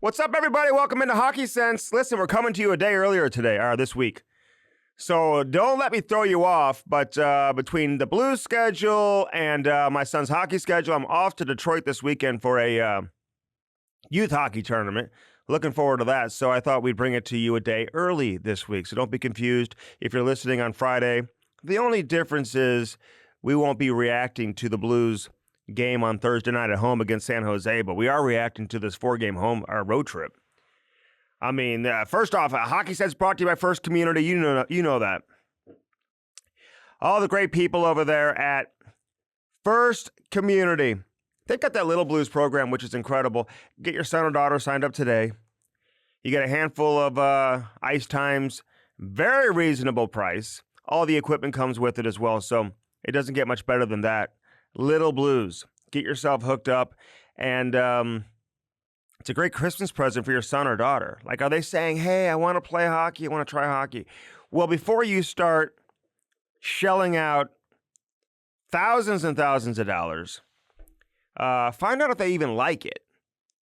What's up, everybody? Welcome into Hockey Sense. Listen, we're coming to you a day earlier today, or this week. So don't let me throw you off, but between the Blues schedule and my son's hockey schedule, I'm off to Detroit this weekend for a youth hockey tournament. Looking forward to that. So I thought we'd bring it to you a day early this week. So don't be confused if you're listening on Friday. The only difference is we won't be reacting to the Blues game on Thursday night at home against San Jose, but we are reacting to this four-game road trip. I mean, first off, Hockey Sense brought to you by First Community. You know that. All the great people over there at First Community. They've got that Little Blues program, which is incredible. Get your son or daughter signed up today. You get a handful of ice times, very reasonable price. All the equipment comes with it as well, so it doesn't get much better than that. Little Blues. Get yourself hooked up, and it's a great Christmas present for your son or daughter. Like, are they saying, hey, I want to play hockey, I want to try hockey? Well, before you start shelling out thousands and thousands of dollars, find out if they even like it.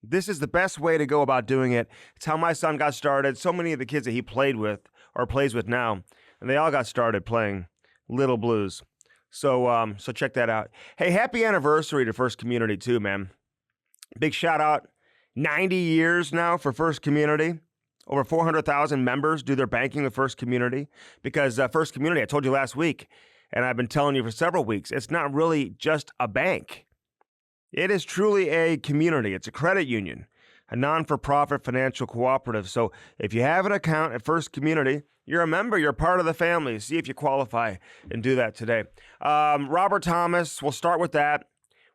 This is the best way to go about doing it. It's how my son got started. So many of the kids that he played with or plays with now, and they all got started playing Little Blues. So check that out. Hey, happy anniversary to First Community too, man. Big shout out. 90 years now for First Community. Over 400,000 members do their banking with First Community because First Community, I told you last week, and I've been telling you for several weeks, it's not really just a bank. It is truly a community. It's a credit union, a non-for-profit financial cooperative. So if you have an account at First Community, you're a member, you're part of the family. See if you qualify and do that today. Robert Thomas, we'll start with that.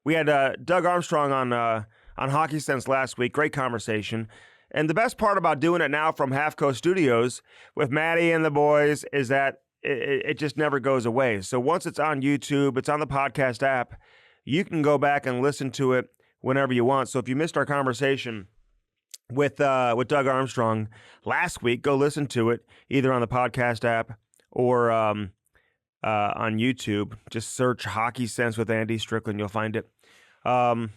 We had Doug Armstrong on Hockey Sense last week. Great conversation. And the best part about doing it now from Half Coast Studios with Maddie and the boys is that it just never goes away. So once it's on YouTube, it's on the podcast app, you can go back and listen to it whenever you want. So if you missed our conversation with Doug Armstrong last week, go listen to it either on the podcast app or on YouTube. Just search Hockey Sense with Andy Strickland. You'll find it. And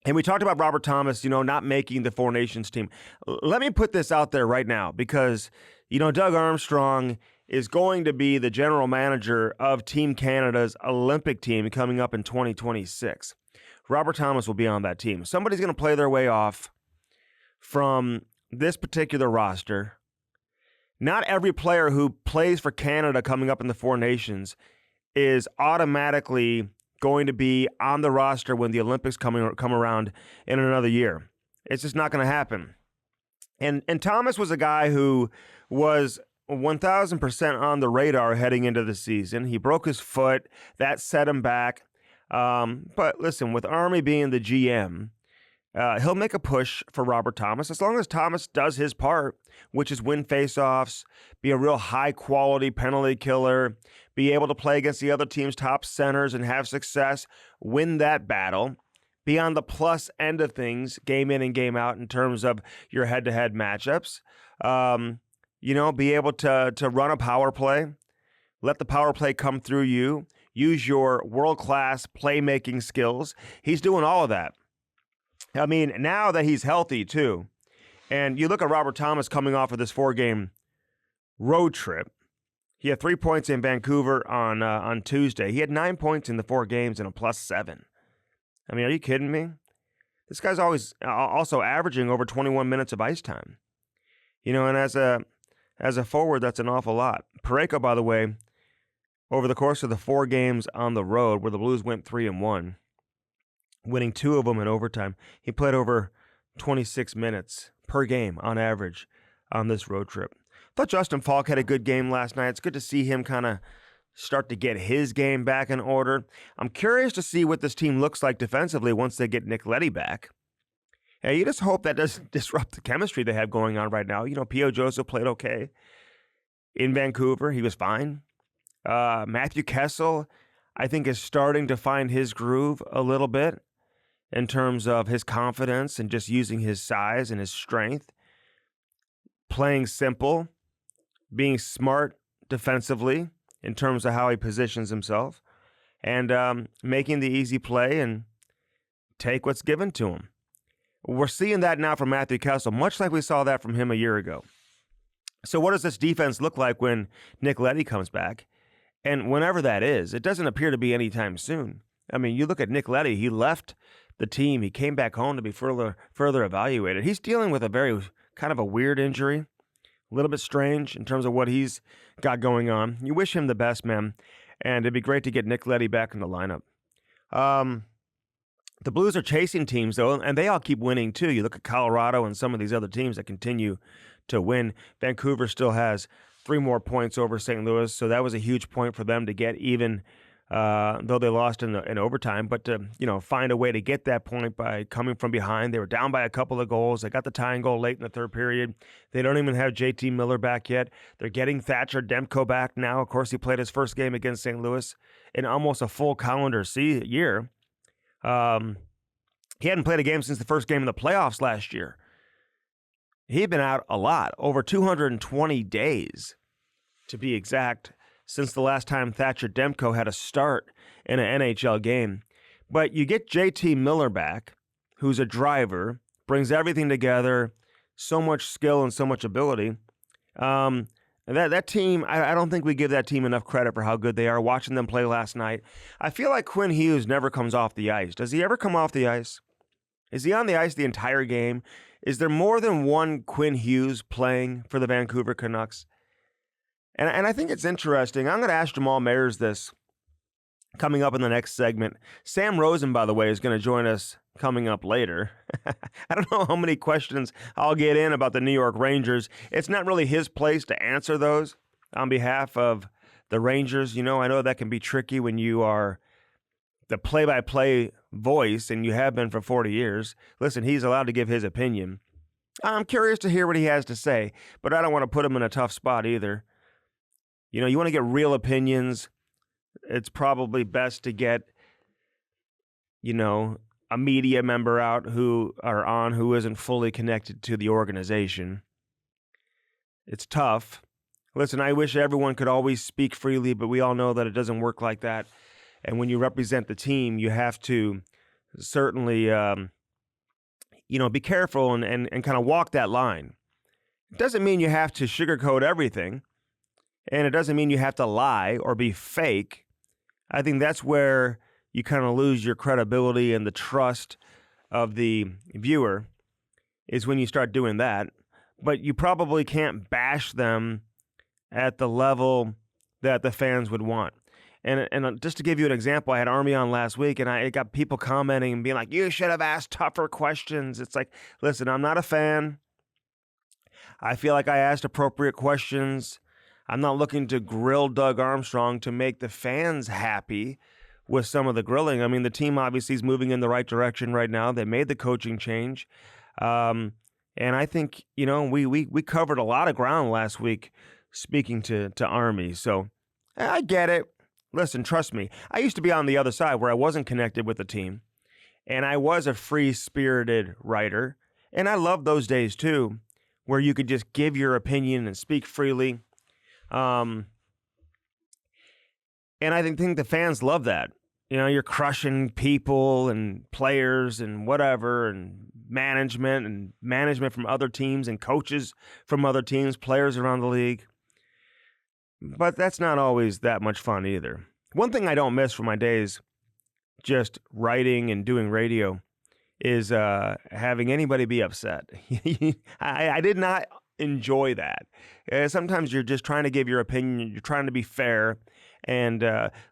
we talked about Robert Thomas, not making the Four Nations team. Let me put this out there right now because, Doug Armstrong is going to be the general manager of Team Canada's Olympic team coming up in 2026. Robert Thomas will be on that team. Somebody's going to play their way off from this particular roster. Not every player who plays for Canada coming up in the Four Nations is automatically going to be on the roster when the Olympics come around in another year. It's just not going to happen. And Thomas was a guy who was 1,000% on the radar heading into the season. He broke his foot. That set him back. But listen, with Army being the GM, he'll make a push for Robert Thomas as long as Thomas does his part, which is win faceoffs, be a real high-quality penalty killer, be able to play against the other team's top centers and have success, win that battle, be on the plus end of things, game in and game out in terms of your head-to-head matchups, be able to run a power play, let the power play come through you, use your world-class playmaking skills. He's doing all of that. I mean, now that he's healthy, too, and you look at Robert Thomas coming off of this four-game road trip, he had 3 points in Vancouver on Tuesday. He had 9 points in the 4 games and a +7. I mean, are you kidding me? This guy's always also averaging over 21 minutes of ice time. And as a forward, that's an awful lot. Parayko, by the way, over the course of the 4 games on the road, where the Blues went 3-1, winning 2 of them in overtime, he played over 26 minutes per game on average on this road trip. Thought Justin Falk had a good game last night. It's good to see him kind of start to get his game back in order. I'm curious to see what this team looks like defensively once they get Nick Leddy back. And you just hope that doesn't disrupt the chemistry they have going on right now. P.O. Joseph played okay in Vancouver. He was fine. Matthew Kessel, I think, is starting to find his groove a little bit in terms of his confidence and just using his size and his strength. Playing simple, being smart defensively in terms of how he positions himself, and making the easy play and take what's given to him. We're seeing that now from Matthew Kessel, much like we saw that from him a year ago. So what does this defense look like when Nick Leddy comes back? And whenever that is, it doesn't appear to be anytime soon. I mean, you look at Nick Leddy, he left the team. He came back home to be further evaluated. He's dealing with a very kind of a weird injury, a little bit strange in terms of what he's got going on. You wish him the best, man. And it'd be great to get Nick Leddy back in the lineup. The Blues are chasing teams, though, and they all keep winning, too. You look at Colorado and some of these other teams that continue to win. Vancouver still has 3 more points over St. Louis, so that was a huge point for them to get, even though they lost in overtime. But to find a way to get that point by coming from behind. They were down by a couple of goals. They got the tying goal late in the third period. They don't even have JT Miller back yet. They're getting Thatcher Demko back now. Of course, he played his first game against St. Louis in almost a full calendar year. He hadn't played a game since the first game in the playoffs last year. He'd been out a lot, over 220 days, to be exact, since the last time Thatcher Demko had a start in an NHL game. But you get JT Miller back, who's a driver, brings everything together, so much skill and so much ability. That team, I don't think we give that team enough credit for how good they are. Watching them play last night, I feel like Quinn Hughes never comes off the ice. Does he ever come off the ice? Is he on the ice the entire game? Is there more than one Quinn Hughes playing for the Vancouver Canucks? And I think it's interesting. I'm going to ask Jamal Mayers this coming up in the next segment. Sam Rosen, by the way, is going to join us coming up later. I don't know how many questions I'll get in about the New York Rangers. It's not really his place to answer those on behalf of the Rangers. I know that can be tricky when you are the play-by-play voice, and you have been for 40 years. Listen, he's allowed to give his opinion. I'm curious to hear what he has to say, but I don't want to put him in a tough spot either. You want to get real opinions. It's probably best to get, a media member out who isn't fully connected to the organization. It's tough. Listen, I wish everyone could always speak freely, but we all know that it doesn't work like that. And when you represent the team, you have to certainly, be careful and kind of walk that line. It doesn't mean you have to sugarcoat everything, and it doesn't mean you have to lie or be fake. I think that's where you kind of lose your credibility and the trust of the viewer, is when you start doing that. But you probably can't bash them at the level that the fans would want. And just to give you an example, I had Army on last week, and I got people commenting and being like, you should have asked tougher questions. It's like, listen, I'm not a fan. I feel like I asked appropriate questions. I'm not looking to grill Doug Armstrong to make the fans happy with some of the grilling. I mean, the team obviously is moving in the right direction right now. They made the coaching change. And I think, we covered a lot of ground last week speaking to Army. So I get it. Listen, trust me. I used to be on the other side where I wasn't connected with the team, and I was a free-spirited writer. And I loved those days too, where you could just give your opinion and speak freely. And I think the fans love that. You're crushing people and players and whatever, and management from other teams and coaches from other teams, players around the league. But that's not always that much fun either. One thing I don't miss from my days just writing and doing radio is having anybody be upset. I did not enjoy that. Sometimes you're just trying to give your opinion. You're trying to be fair. And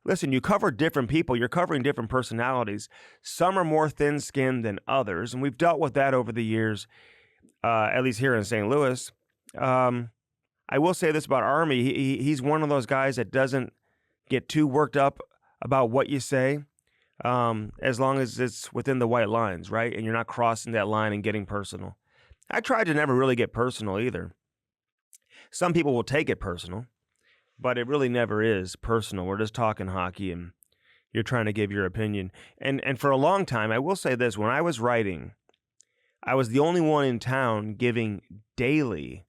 listen, you cover different people. You're covering different personalities. Some are more thin-skinned than others, and we've dealt with that over the years, at least here in St. Louis. I will say this about Army. He's one of those guys that doesn't get too worked up about what you say, as long as it's within the white lines, right? And you're not crossing that line and getting personal. I try to never really get personal either. Some people will take it personal, but it really never is personal. We're just talking hockey, and you're trying to give your opinion. And for a long time, I will say this, when I was writing, I was the only one in town giving daily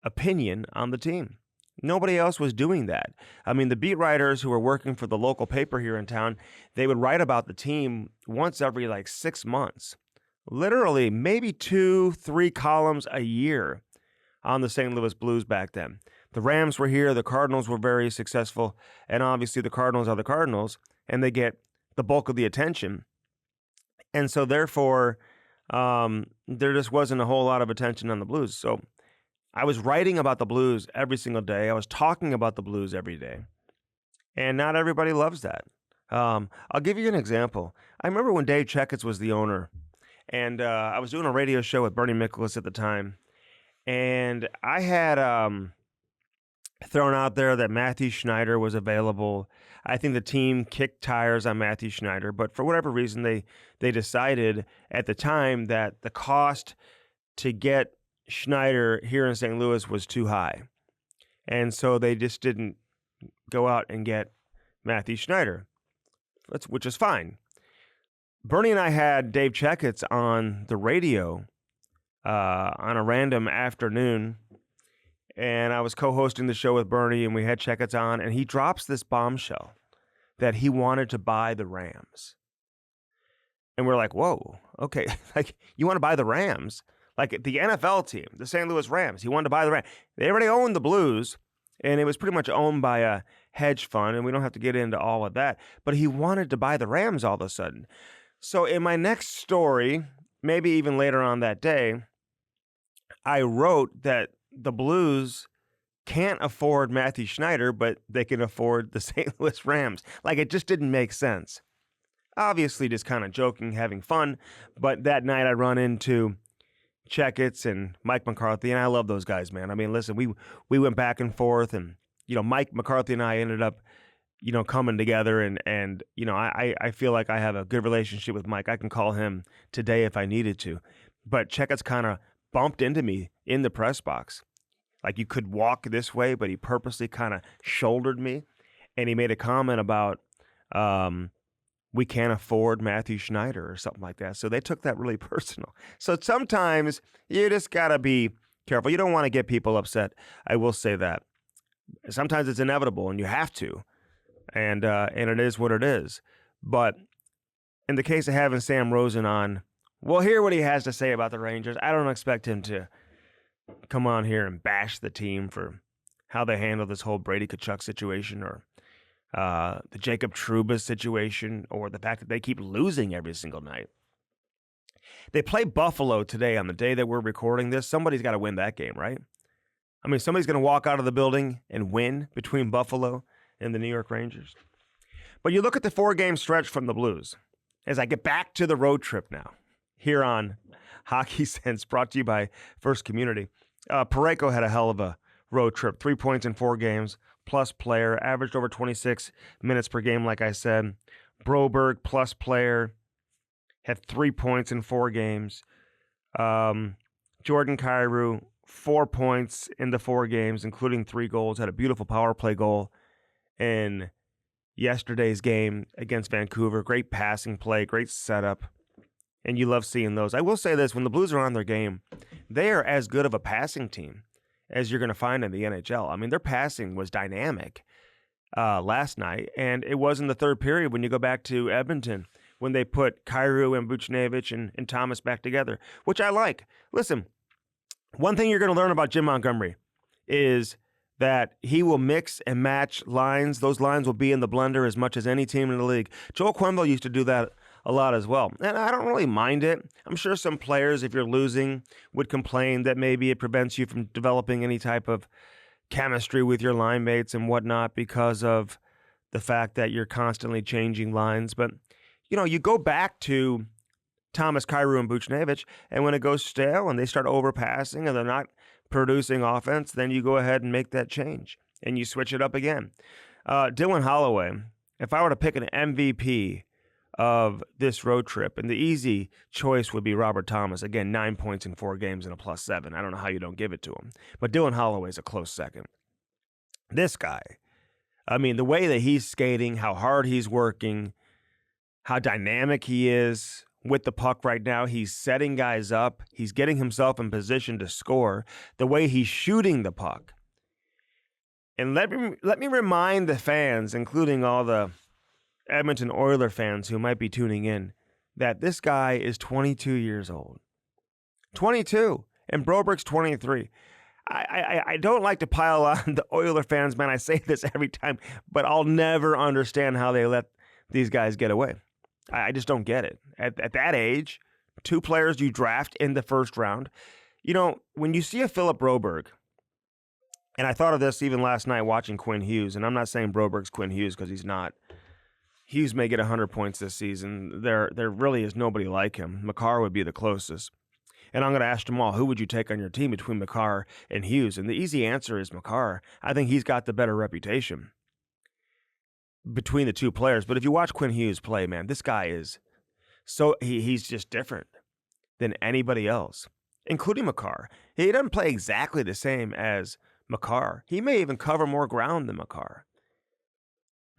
opinion on the team. Nobody else was doing that. I mean, the beat writers who were working for the local paper here in town, they would write about the team once every 6 months. literally maybe 2-3 columns a year on the St. Louis Blues back then. The Rams were here, the Cardinals were very successful, and obviously the Cardinals are the Cardinals, and they get the bulk of the attention. And so therefore, there just wasn't a whole lot of attention on the Blues. So I was writing about the Blues every single day. I was talking about the Blues every day. And not everybody loves that. I'll give you an example. I remember when Dave Checketts was the owner, and I was doing a radio show with Bernie Miklasz at the time, and I had thrown out there that Matthew Schneider was available. I think the team kicked tires on Matthew Schneider, but for whatever reason, they decided at the time that the cost to get Schneider here in St. Louis was too high. And so they just didn't go out and get Matthew Schneider, which is fine. Bernie and I had Dave Checketts on the radio on a random afternoon, and I was co-hosting the show with Bernie, and we had Checketts on, and he drops this bombshell that he wanted to buy the Rams. And we're like, whoa, okay, like, you want to buy the Rams? Like, the NFL team, the St. Louis Rams, he wanted to buy the Rams. They already owned the Blues, and it was pretty much owned by a hedge fund, and we don't have to get into all of that, but he wanted to buy the Rams all of a sudden. So in my next story, maybe even later on that day, I wrote that the Blues can't afford Matthew Schneider, but they can afford the St. Louis Rams. Like, it just didn't make sense. Obviously, just kind of joking, having fun, but that night I run into Checketts and Mike McCarthy, and I love those guys, man. I mean, listen, we went back and forth, and, you know, Mike McCarthy and I ended up, you know, coming together, and you know, I feel like I have a good relationship with Mike. I can call him today if I needed to. But Checketts kind of bumped into me in the press box. Like, you could walk this way, but he purposely kind of shouldered me, and he made a comment about we can't afford Matthew Schneider or something like that. So they took that really personal. So sometimes you just got to be careful. You don't want to get people upset. I will say that. Sometimes it's inevitable, and you have to. And it is what it is. But in the case of having Sam Rosen on, we'll hear what he has to say about the Rangers. I don't expect him to come on here and bash the team for how they handle this whole Brady Tkachuk situation, or the Jacob Trouba situation, or the fact that they keep losing every single night. They play Buffalo today on the day that we're recording this. Somebody's got to win that game, right? I mean, somebody's going to walk out of the building and win between Buffalo and the New York Rangers. But you look at the 4-game stretch from the Blues, as I get back to the road trip now, here on Hockey Sense, brought to you by First Community. Parayko had a hell of a road trip, 3 points in 4 games, plus player, averaged over 26 minutes per game, like I said. Broberg, plus player, had 3 points in 4 games. Jordan Kyrou, 4 points in the 4 games, including 3 goals, had a beautiful power play goal in yesterday's game against Vancouver. Great passing play, great setup, and you love seeing those. I will say this, when the Blues are on their game, they are as good of a passing team as you're going to find in the NHL. I mean, their passing was dynamic last night, and it was in the third period when you go back to Edmonton, when they put Kyrou and Buchnevich and Thomas back together, which I like. Listen, one thing you're going to learn about Jim Montgomery is that he will mix and match lines. Those lines will be in the blender as much as any team in the league. Joel Quenneville used to do that a lot as well, and I don't really mind it. I'm sure some players, if you're losing, would complain that maybe it prevents you from developing any type of chemistry with your line mates and whatnot because of the fact that you're constantly changing lines. But, you know, you go back to Thomas, Kyrou, and Buchnevich, and when it goes stale and they start overpassing and they're not producing offense, then you go ahead and make that change and you switch it up again. Dylan Holloway, if I were to pick an MVP of this road trip, and the easy choice would be Robert Thomas. Again, 9 points in 4 games and a +7. I don't know how you don't give it to him. But Dylan Holloway is a close second. This guy, I mean, the way that he's skating, how hard he's working, how dynamic he is with the puck right now. He's setting guys up. He's getting himself in position to score. The way he's shooting the puck. And let me remind the fans, including all the Edmonton Oilers fans who might be tuning in, that this guy is 22 years old. 22. And Broberg's 23. I don't like to pile on the Oiler fans, man. I say this every time, but I'll never understand how they let these guys get away. I just don't get it. At that age, 2 players you draft in the first round. You know, when you see a Philip Broberg, and I thought of this even last night watching Quinn Hughes, and I'm not saying Broberg's Quinn Hughes because he's not. Hughes may get 100 points this season. There really is nobody like him. Makar would be the closest. And I'm going to ask Jamal, who would you take on your team between Makar and Hughes? And the easy answer is Makar. I think he's got the better reputation between the 2 players. But if you watch Quinn Hughes play, man, this guy is he's just different than anybody else, including Makar. He doesn't play exactly the same as Makar. He may even cover more ground than Makar.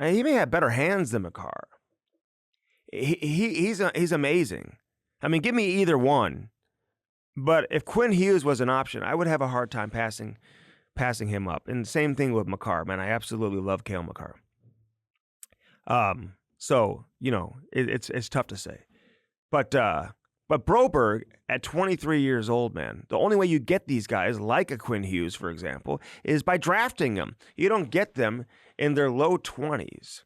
He may have better hands than Makar. He's amazing. I mean, give me either one. But if Quinn Hughes was an option, I would have a hard time passing him up. And the same thing with Makar, man. I absolutely love Cale Makar. So, you know, it's tough to say. But Broberg, at 23 years old, man, the only way you get these guys, like a Quinn Hughes, for example, is by drafting them. You don't get them in their low 20s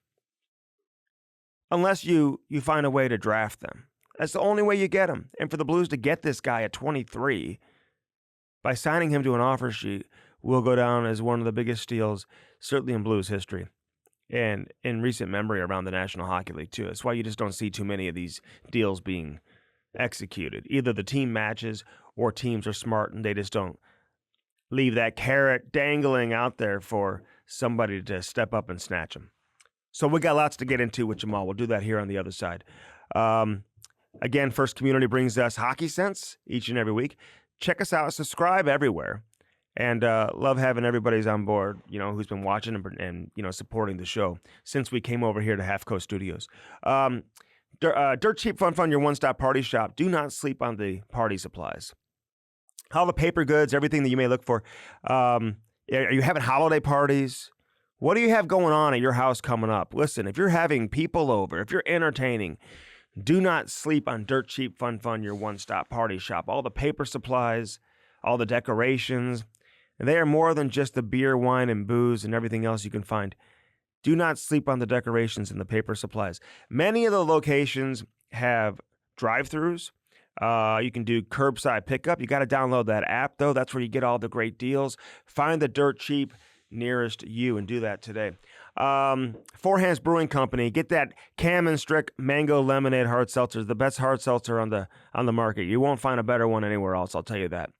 unless you find a way to draft them. That's the only way you get him. And for the Blues to get this guy at 23, by signing him to an offer sheet, will go down as one of the biggest steals, certainly in Blues history, and in recent memory around the National Hockey League, too. That's why you just don't see too many of these deals being executed. Either the team matches or teams are smart and they just don't leave that carrot dangling out there for somebody to step up and snatch them. So we got lots to get into with Jamal. We'll do that here on the other side. Again, First Community brings us Hockey Sense each and every week. Check us out. Subscribe everywhere. And love having everybody's on board, you know, who's been watching and you know, supporting the show since we came over here to Half Coast Studios. Dirt Cheap Fun, your one-stop party shop. Do not sleep on the party supplies. All the paper goods, everything that you may look for. Are you having holiday parties? What do you have going on at your house coming up? Listen, if you're having people over, if you're entertaining, do not sleep on Dirt Cheap Fun, your one-stop party shop. All the paper supplies, all the decorations, they are more than just the beer, wine, and booze and everything else you can find. Do not sleep on the decorations and the paper supplies. Many of the locations have drive-thrus. You can do curbside pickup. You got to download that app, though. That's where you get all the great deals. Find the Dirt Cheap nearest you and do that today. Four Hands Brewing Company. Get that Cam and Strick Mango Lemonade Hard Seltzer, the best hard seltzer on the market. You won't find a better one anywhere else, I'll tell you that.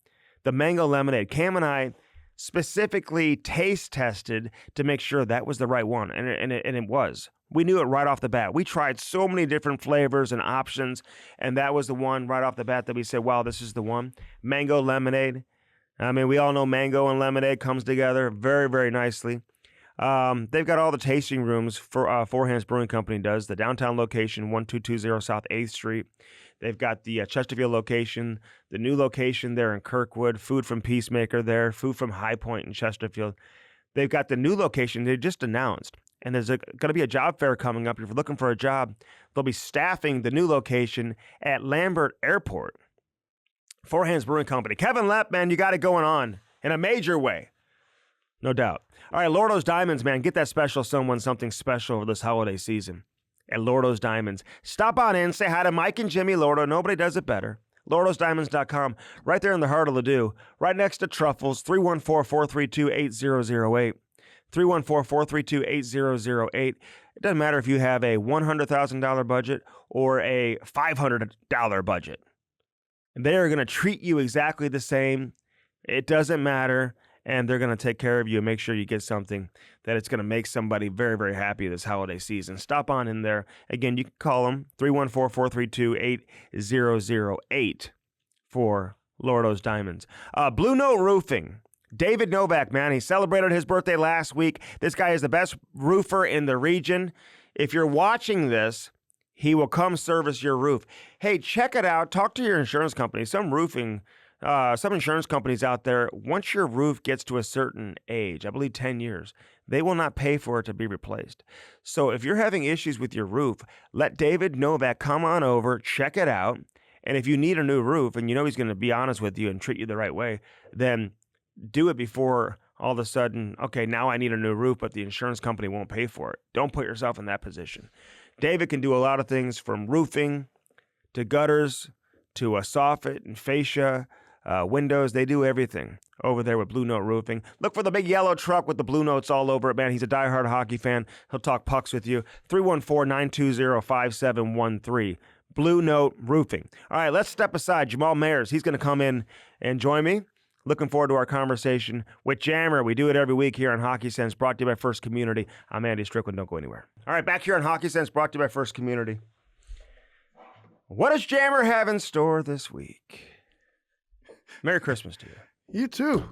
The Mango Lemonade. Cam and I specifically taste tested to make sure that was the right one, and it was. We knew it right off the bat. We tried so many different flavors and options, and that was the one right off the bat that we said, wow, this is the one. Mango Lemonade. I mean, we all know mango and lemonade comes together very, very nicely. They've got all the tasting rooms for Four Hands Brewing Company does. The downtown location, 1220 South 8th Street. They've got the Chesterfield location, the new location there in Kirkwood, food from Peacemaker there, food from High Point in Chesterfield. They've got the new location they just announced, and there's going to be a job fair coming up. If you're looking for a job, they'll be staffing the new location at Lambert Airport. Four Hands Brewing Company. Kevin Lepp, man, you got it going on in a major way. No doubt. All right, Lordo's Diamonds, man. Get that special someone something special over this holiday season at Lordo's Diamonds. Stop on in, say hi to Mike and Jimmy Lordo. Nobody does it better. LordosDiamonds.com, right there in the heart of Ladue, right next to Truffles, 314-432-8008. 314-432-8008. It doesn't matter if you have a $100,000 budget or a $500 budget. They are going to treat you exactly the same. It doesn't matter. And they're going to take care of you and make sure you get something that it's going to make somebody very, very happy this holiday season. Stop on in there. Again, you can call them 314-432-8008 for Lordo's Diamonds. Blue Note Roofing. David Novak, man, he celebrated his birthday last week. This guy is the best roofer in the region. If you're watching this, he will come service your roof. Hey, check it out. Talk to your insurance company. Some roofing some insurance companies out there, once your roof gets to a certain age, I believe 10 years, they will not pay for it to be replaced. So if you're having issues with your roof, let David know that. Come on over, check it out. And if you need a new roof and you know he's going to be honest with you and treat you the right way, then do it before all of a sudden, okay, now I need a new roof, but the insurance company won't pay for it. Don't put yourself in that position. David can do a lot of things from roofing to gutters to a soffit and fascia, windows. They do everything over there with Blue Note Roofing. Look for the big yellow truck with the Blue Notes all over it, man. He's a diehard hockey fan. He'll talk pucks with you. 314-920-5713. Blue Note Roofing. All right, let's step aside. Jamal Mayers, he's going to come in and join me. Looking forward to our conversation with Jammer. We do it every week here on Hockey Sense, brought to you by First Community. I'm Andy Strickland. Don't go anywhere. All right, back here on Hockey Sense, brought to you by First Community. What does Jammer have in store this week? Merry Christmas to you. You too.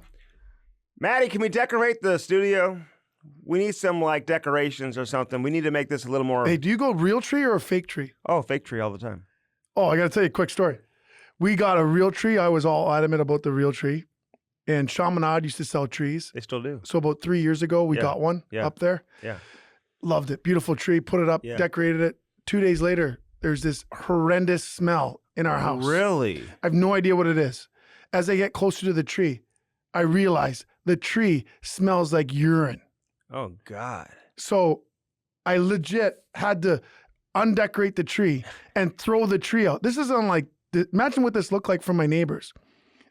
Maddie, can we decorate the studio? We need some decorations or something. We need to make this a little more. Hey, do you go real tree or a fake tree? Oh, fake tree all the time. Oh, I got to tell you a quick story. We got a real tree. I was all adamant about the real tree. And Chaminade used to sell trees. They still do. So about 3 years ago, we got one up there. Yeah. Loved it. Beautiful tree. Put it up, decorated it. 2 days later, there's this horrendous smell in our house. Really? I have no idea what it is. As I get closer to the tree, I realize the tree smells like urine. Oh, God. So I legit had to undecorate the tree and throw the tree out. This is unlike, imagine what this looked like from my neighbors.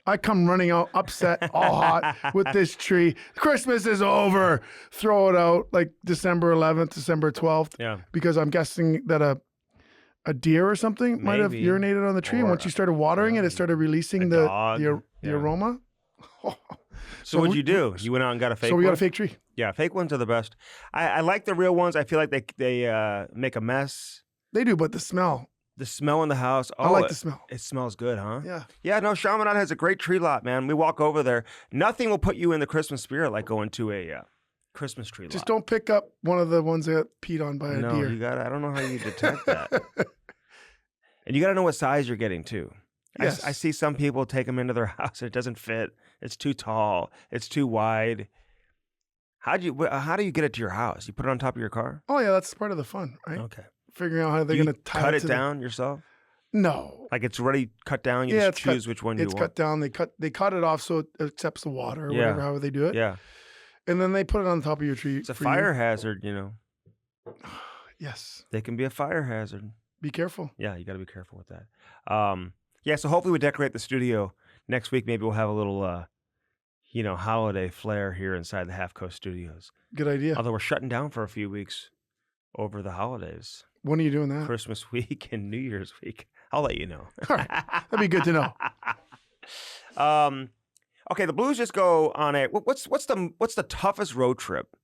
I come running out, upset, all hot with this tree. Christmas is over. Throw it out like December 11th, December 12th. Yeah. Because I'm guessing that a deer or something might have urinated on the tree. And once you started watering it, it started releasing the aroma. So what'd you do? You went out and got a fake one? So we got a fake tree. Yeah, fake ones are the best. I like the real ones. I feel like they make a mess. They do, but the smell. The smell in the house. Oh, I like the smell. It smells good, huh? Yeah. Yeah, no, Chaminade has a great tree lot, man. We walk over there. Nothing will put you in the Christmas spirit like going to a Christmas tree lot. Just don't pick up one of the ones that got peed on by a deer. You got. I don't know how you detect that. And you got to know what size you're getting, too. Yes. I see some people take them into their house and it doesn't fit. It's too tall. It's too wide. How do you get it to your house? You put it on top of your car? Oh, yeah, that's part of the fun, right? Okay. Figuring out how they're going to tie cut it down yourself? No. Like it's already cut down? You just choose which one you want? It's cut down. They cut it off so it accepts the water or whatever, however they do it. Yeah. And then they put it on top of your tree. It's a fire hazard, Yes. They can be a fire hazard. Be careful. Yeah, you got to be careful with that. So hopefully we decorate the studio next week. Maybe we'll have a little, holiday flair here inside the Half Coast Studios. Good idea. Although we're shutting down for a few weeks over the holidays. When are you doing that? Christmas week and New Year's week. I'll let you know. All right. That'd be good to know. Okay, the Blues just go on a what's the toughest road trip?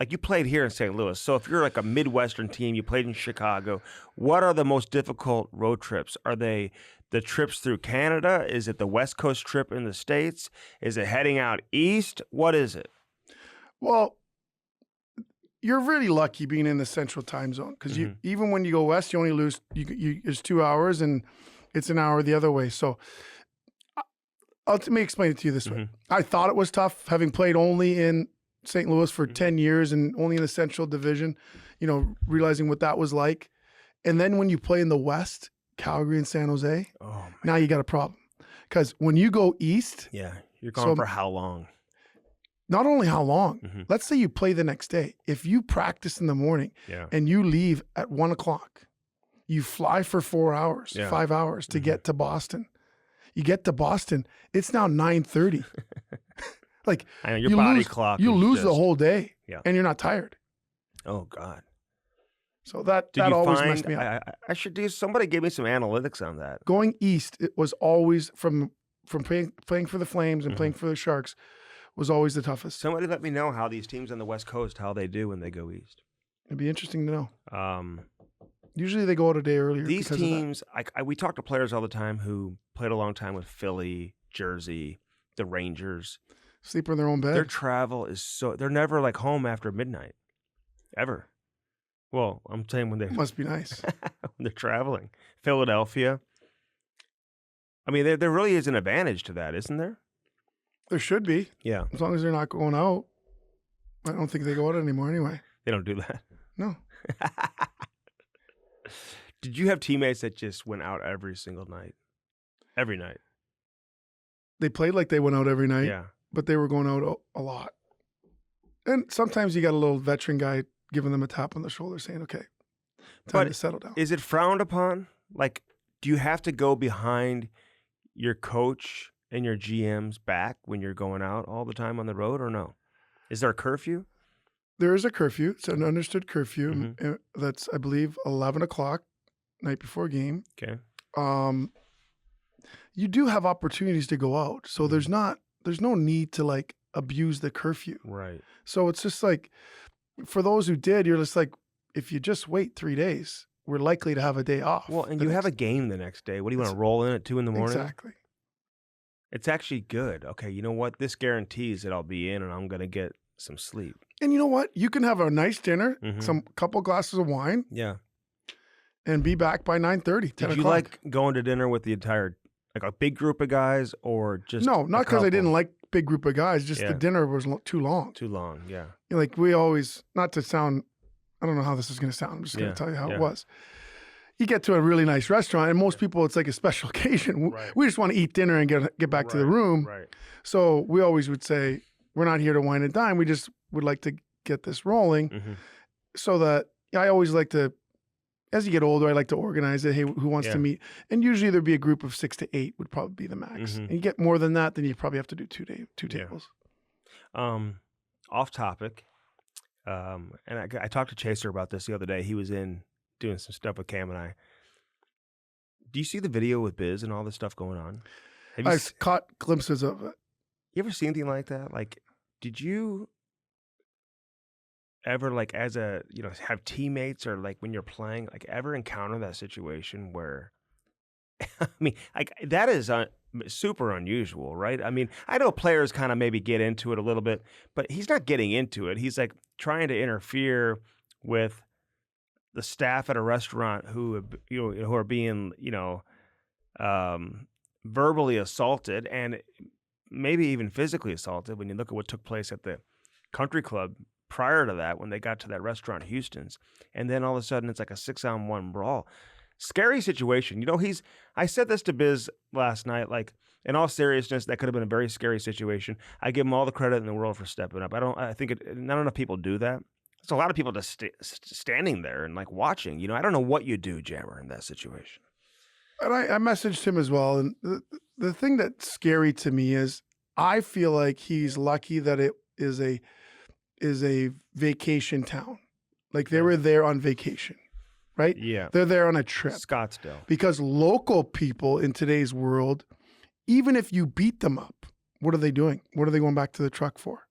Like you played here in St. Louis. So if you're like a Midwestern team, you played in Chicago, what are the most difficult road trips? Are they the trips through Canada? Is it the West Coast trip in the States? Is it heading out east? What is it? Well, you're really lucky being in the central time zone because even when you go west, you only lose it's 2 hours and it's an hour the other way. So let me explain it to you this way. I thought it was tough having played only in St. Louis for 10 years and only in the Central Division, realizing what that was like. And then when you play in the West, Calgary and San Jose, now you got a problem. Because when you go east. Yeah, you're going for how long? Not only how long, let's say you play the next day. If you practice in the morning and you leave at 1 o'clock, you fly for 4 hours, 5 hours to get to Boston. You get to Boston, it's now 9:30. Like I know, your body clock. You lose the whole day and you're not tired. Oh, God. So that always messed me up. I should do, somebody give me some analytics on that. Going east, it was always from playing for the Flames and playing for the Sharks was always the toughest. Somebody let me know how these teams on the West Coast, how they do when they go east. It'd be interesting to know. Usually they go out a day earlier. These teams, we talk to players all the time who played a long time with Philly, Jersey, the Rangers. Sleep in their own bed. Their travel is they're never like home after midnight, ever. Well, I'm saying when they must be nice when they're traveling. Philadelphia, I mean, there really is an advantage to that, isn't there? There should be. Yeah. As long as they're not going out. I don't think they go out anymore anyway. They don't do that. No. Did you have teammates that just went out every single night? Every night? They played like they went out every night, Yeah. but they were going out a lot. And sometimes you got a little veteran guy giving them a tap on the shoulder saying, okay, time to settle down. Is it frowned upon? Like, do you have to go behind your coach and your GM's back when you're going out all the time on the road, or no? Is there a curfew? There is a curfew. It's an understood curfew. Mm-hmm. That's, I believe, 11 o'clock night before game. Okay. You do have opportunities to go out. So Mm-hmm. there's no need to like abuse the curfew. Right. So it's just like, for those who did, you're just like, if you just wait 3 days, we're likely to have a day off. Well, and you have a game the next day. What do you want to roll in at 2 a.m? Exactly. It's actually good. Okay, you know what? This guarantees that I'll be in and I'm going to get some sleep. And you know what? You can have a nice dinner, Mhm. some couple glasses of wine, Yeah. and be back by 9:30, 10 Did you o'clock. like going to dinner with the entire, like a big group of guys, or just No, a not because I couple? didn't like big group of guys. Just Yeah. the dinner was too long. Too long, yeah. Like we always, not to sound, I don't know how this is going to sound. I'm just going Yeah, to tell you how yeah. it was. You get to a really nice restaurant, and most people, it's like a special occasion. Right. We just want to eat dinner and get back to the room. Right. So we always would say, we're not here to wine and dine. We just would like to get this rolling. Mm-hmm. So that I always like to, as you get older, I like to organize it. Hey, who wants Yeah. to meet? And usually there'd be a group of 6 to 8 would probably be the max. Mhm. And you get more than that, then you probably have to do two Yeah. tables. Off topic. And I talked to Chaser about this the other day. He was in doing some stuff with Cam and I. Do you see the video with Biz and all this stuff going on? Have you, I've caught glimpses of it. you ever seen anything like that? Like, did you ever, like, as a, have teammates, or like when you're playing, like, ever encounter that situation where, I mean, like, that is super unusual, right? I mean, I know players kind of maybe get into it a little bit, but he's not getting into it. He's like trying to interfere with the staff at a restaurant who are being, verbally assaulted and maybe even physically assaulted. When you look at what took place at the country club prior to that, when they got to that restaurant, Houston's, and then all of a sudden it's like a 6-on-1 brawl. Scary situation. I said this to Biz last night, like, in all seriousness, that could have been a very scary situation. I give him all the credit in the world for stepping up. I think not enough people do that. There's a lot of people just standing there and like watching. I don't know what you do, Jammer, in that situation. And I messaged him as well. And the thing that's scary to me is I feel like he's lucky that it is a vacation town. Like they were there on vacation, right? Yeah. They're there on a trip. Scottsdale. Because local people in today's world, even if you beat them up, what are they doing? What are they going back to the truck for?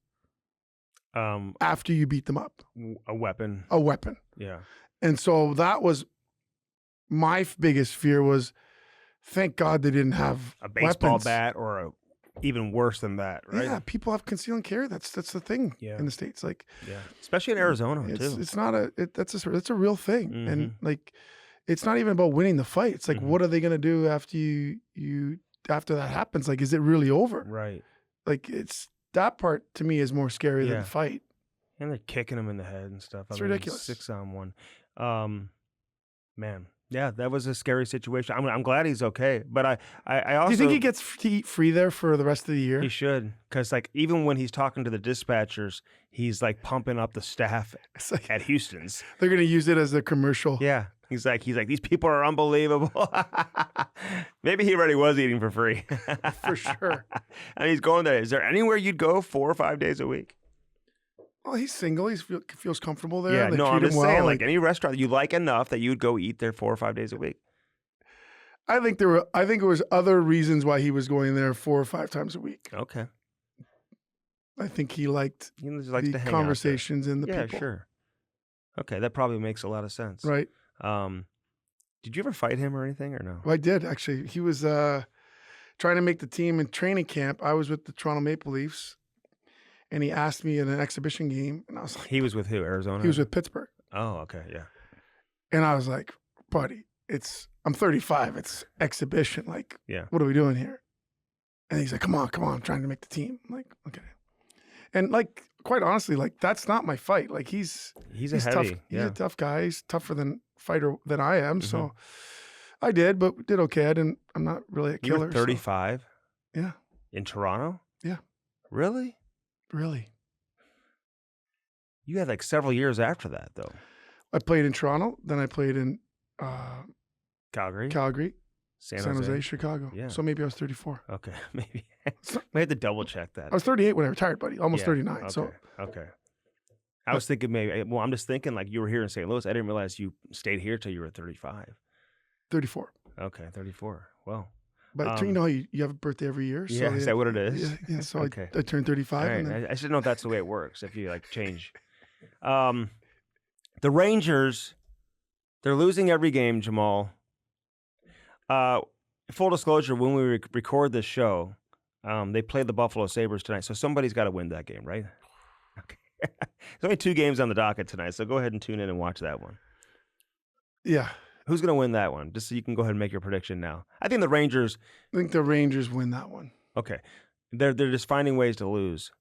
After you beat them up? A weapon. A weapon. Yeah. And so that was my biggest fear was, thank God they didn't have A baseball weapons. bat, or even worse than that, right? Yeah, people have conceal and carry. That's the thing Yeah. in the States. Like, Yeah. Especially in Arizona, too. it's not that's a real thing. Mhm. And like, it's not even about winning the fight. It's like, Mhm. what are they going to do after after that happens? Like, is it really over? Right. Like, that part to me is more scary than Yeah. the fight. And they're kicking him in the head and stuff. It's ridiculous. 6-on-1. Man. Yeah, that was a scary situation. I'm glad he's okay. But I also... Do you think he gets to eat free there for the rest of the year? He should. Because, like, even when he's talking to the dispatchers, he's, like, pumping up the staff It's like at Houston's. they're going to use it as a commercial. Yeah. He's like, these people are unbelievable. Maybe he already was eating for free. For sure. And he's going there. Is there anywhere you'd go 4 or 5 days a week? Well, he's single. He feels comfortable there. Yeah, They no, treat I'm him just well. saying, like, any restaurant you like enough that you'd go eat there 4 or 5 days a week. I think there was other reasons why he was going there 4 or 5 times a week. Okay. I think he liked He just likes the to hang conversations and out the there. people. Yeah, sure. Okay, that probably makes a lot of sense. Right. Did you ever fight him or anything, or no? Well, I did, actually. He was trying to make the team in training camp. I was with the Toronto Maple Leafs, and he asked me in an exhibition game, and I was like, He was with who? Arizona? he was with Pittsburgh. Oh, okay, yeah. And I was like, buddy, I'm 35. It's exhibition. Like, Yeah. what are we doing here? And he's like, come on. I'm trying to make the team. I'm like, okay. And like, quite honestly, like that's not my fight. Like he's a heavy. tough. He's a tough guy. He's tougher fighter than I am. So I did okay. I'm not really a killer. You were 35? So. Yeah. In Toronto? Yeah. Really? Really. You had like several years after that, though. I played in Toronto. Then I played in Calgary, San Jose, Chicago. Yeah. So maybe I was 34. Okay, maybe. We had to double check that. I was 38 when I retired, buddy. Almost 39. Okay. So okay. I was thinking maybe. Well, I'm just thinking like you were here in St. Louis. I didn't realize you stayed here till you were 35. 34. Okay, 34. Well. But you know, you have a birthday every year. So yeah, is that what it is? Yeah. So okay. I turned 35. All right. And then... I should know if that's the way it works. If you like change. The Rangers, they're losing every game, Jamal. Full disclosure, when we record this show, they play the Buffalo Sabres tonight, so somebody's got to win that game, right? Okay. There's only 2 games on the docket tonight, so go ahead and tune in and watch that one. Yeah. Who's going to win that one? Just so you can go ahead and make your prediction now. I think the Rangers win that one. Okay. They're just finding ways to lose.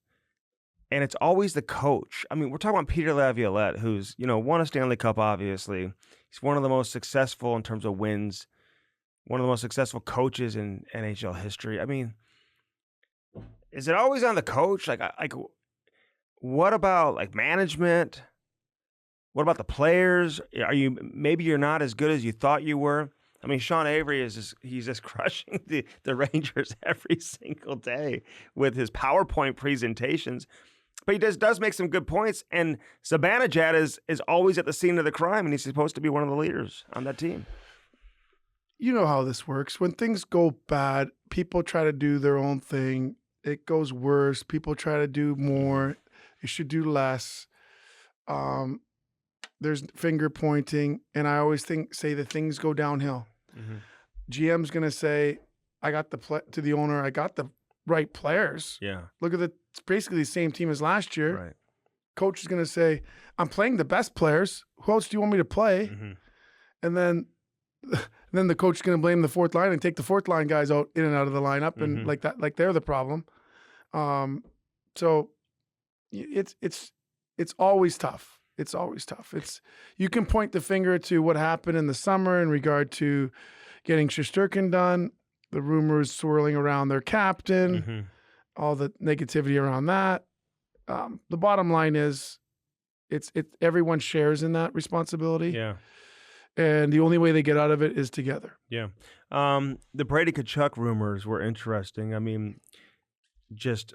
And it's always the coach. I mean, we're talking about Peter Laviolette, who's, won a Stanley Cup, obviously. He's one of the most successful in terms of wins, one of the most successful coaches in NHL history. I mean, is it always on the coach? Like what about like management? What about the players? Maybe you're not as good as you thought you were? I mean, Sean Avery he's just crushing the Rangers every single day with his PowerPoint presentations. But he does make some good points. And Zibanejad is always at the scene of the crime, and he's supposed to be one of the leaders on that team. You know how this works. When things go bad, people try to do their own thing. It goes worse. People try to do more. You should do less. There's finger pointing, and I always say that things go downhill. Mm-hmm. GM's gonna say, "I got to the owner. I got the right players. Yeah, look at it's basically the same team as last year." Right. Coach is gonna say, "I'm playing the best players. Who else do you want me to play?" Mm-hmm. And then the coach is gonna blame the fourth line and take the fourth line guys out in and out of the lineup, and mm-hmm. like that, like they're the problem. So it's always tough. It's always tough. You can point the finger to what happened in the summer in regard to getting Shesterkin done, the rumors swirling around their captain, mm-hmm. all the negativity around that. The bottom line is, everyone shares in that responsibility. Yeah. And the only way they get out of it is together. Yeah. The Brady Tkachuk rumors were interesting. I mean, just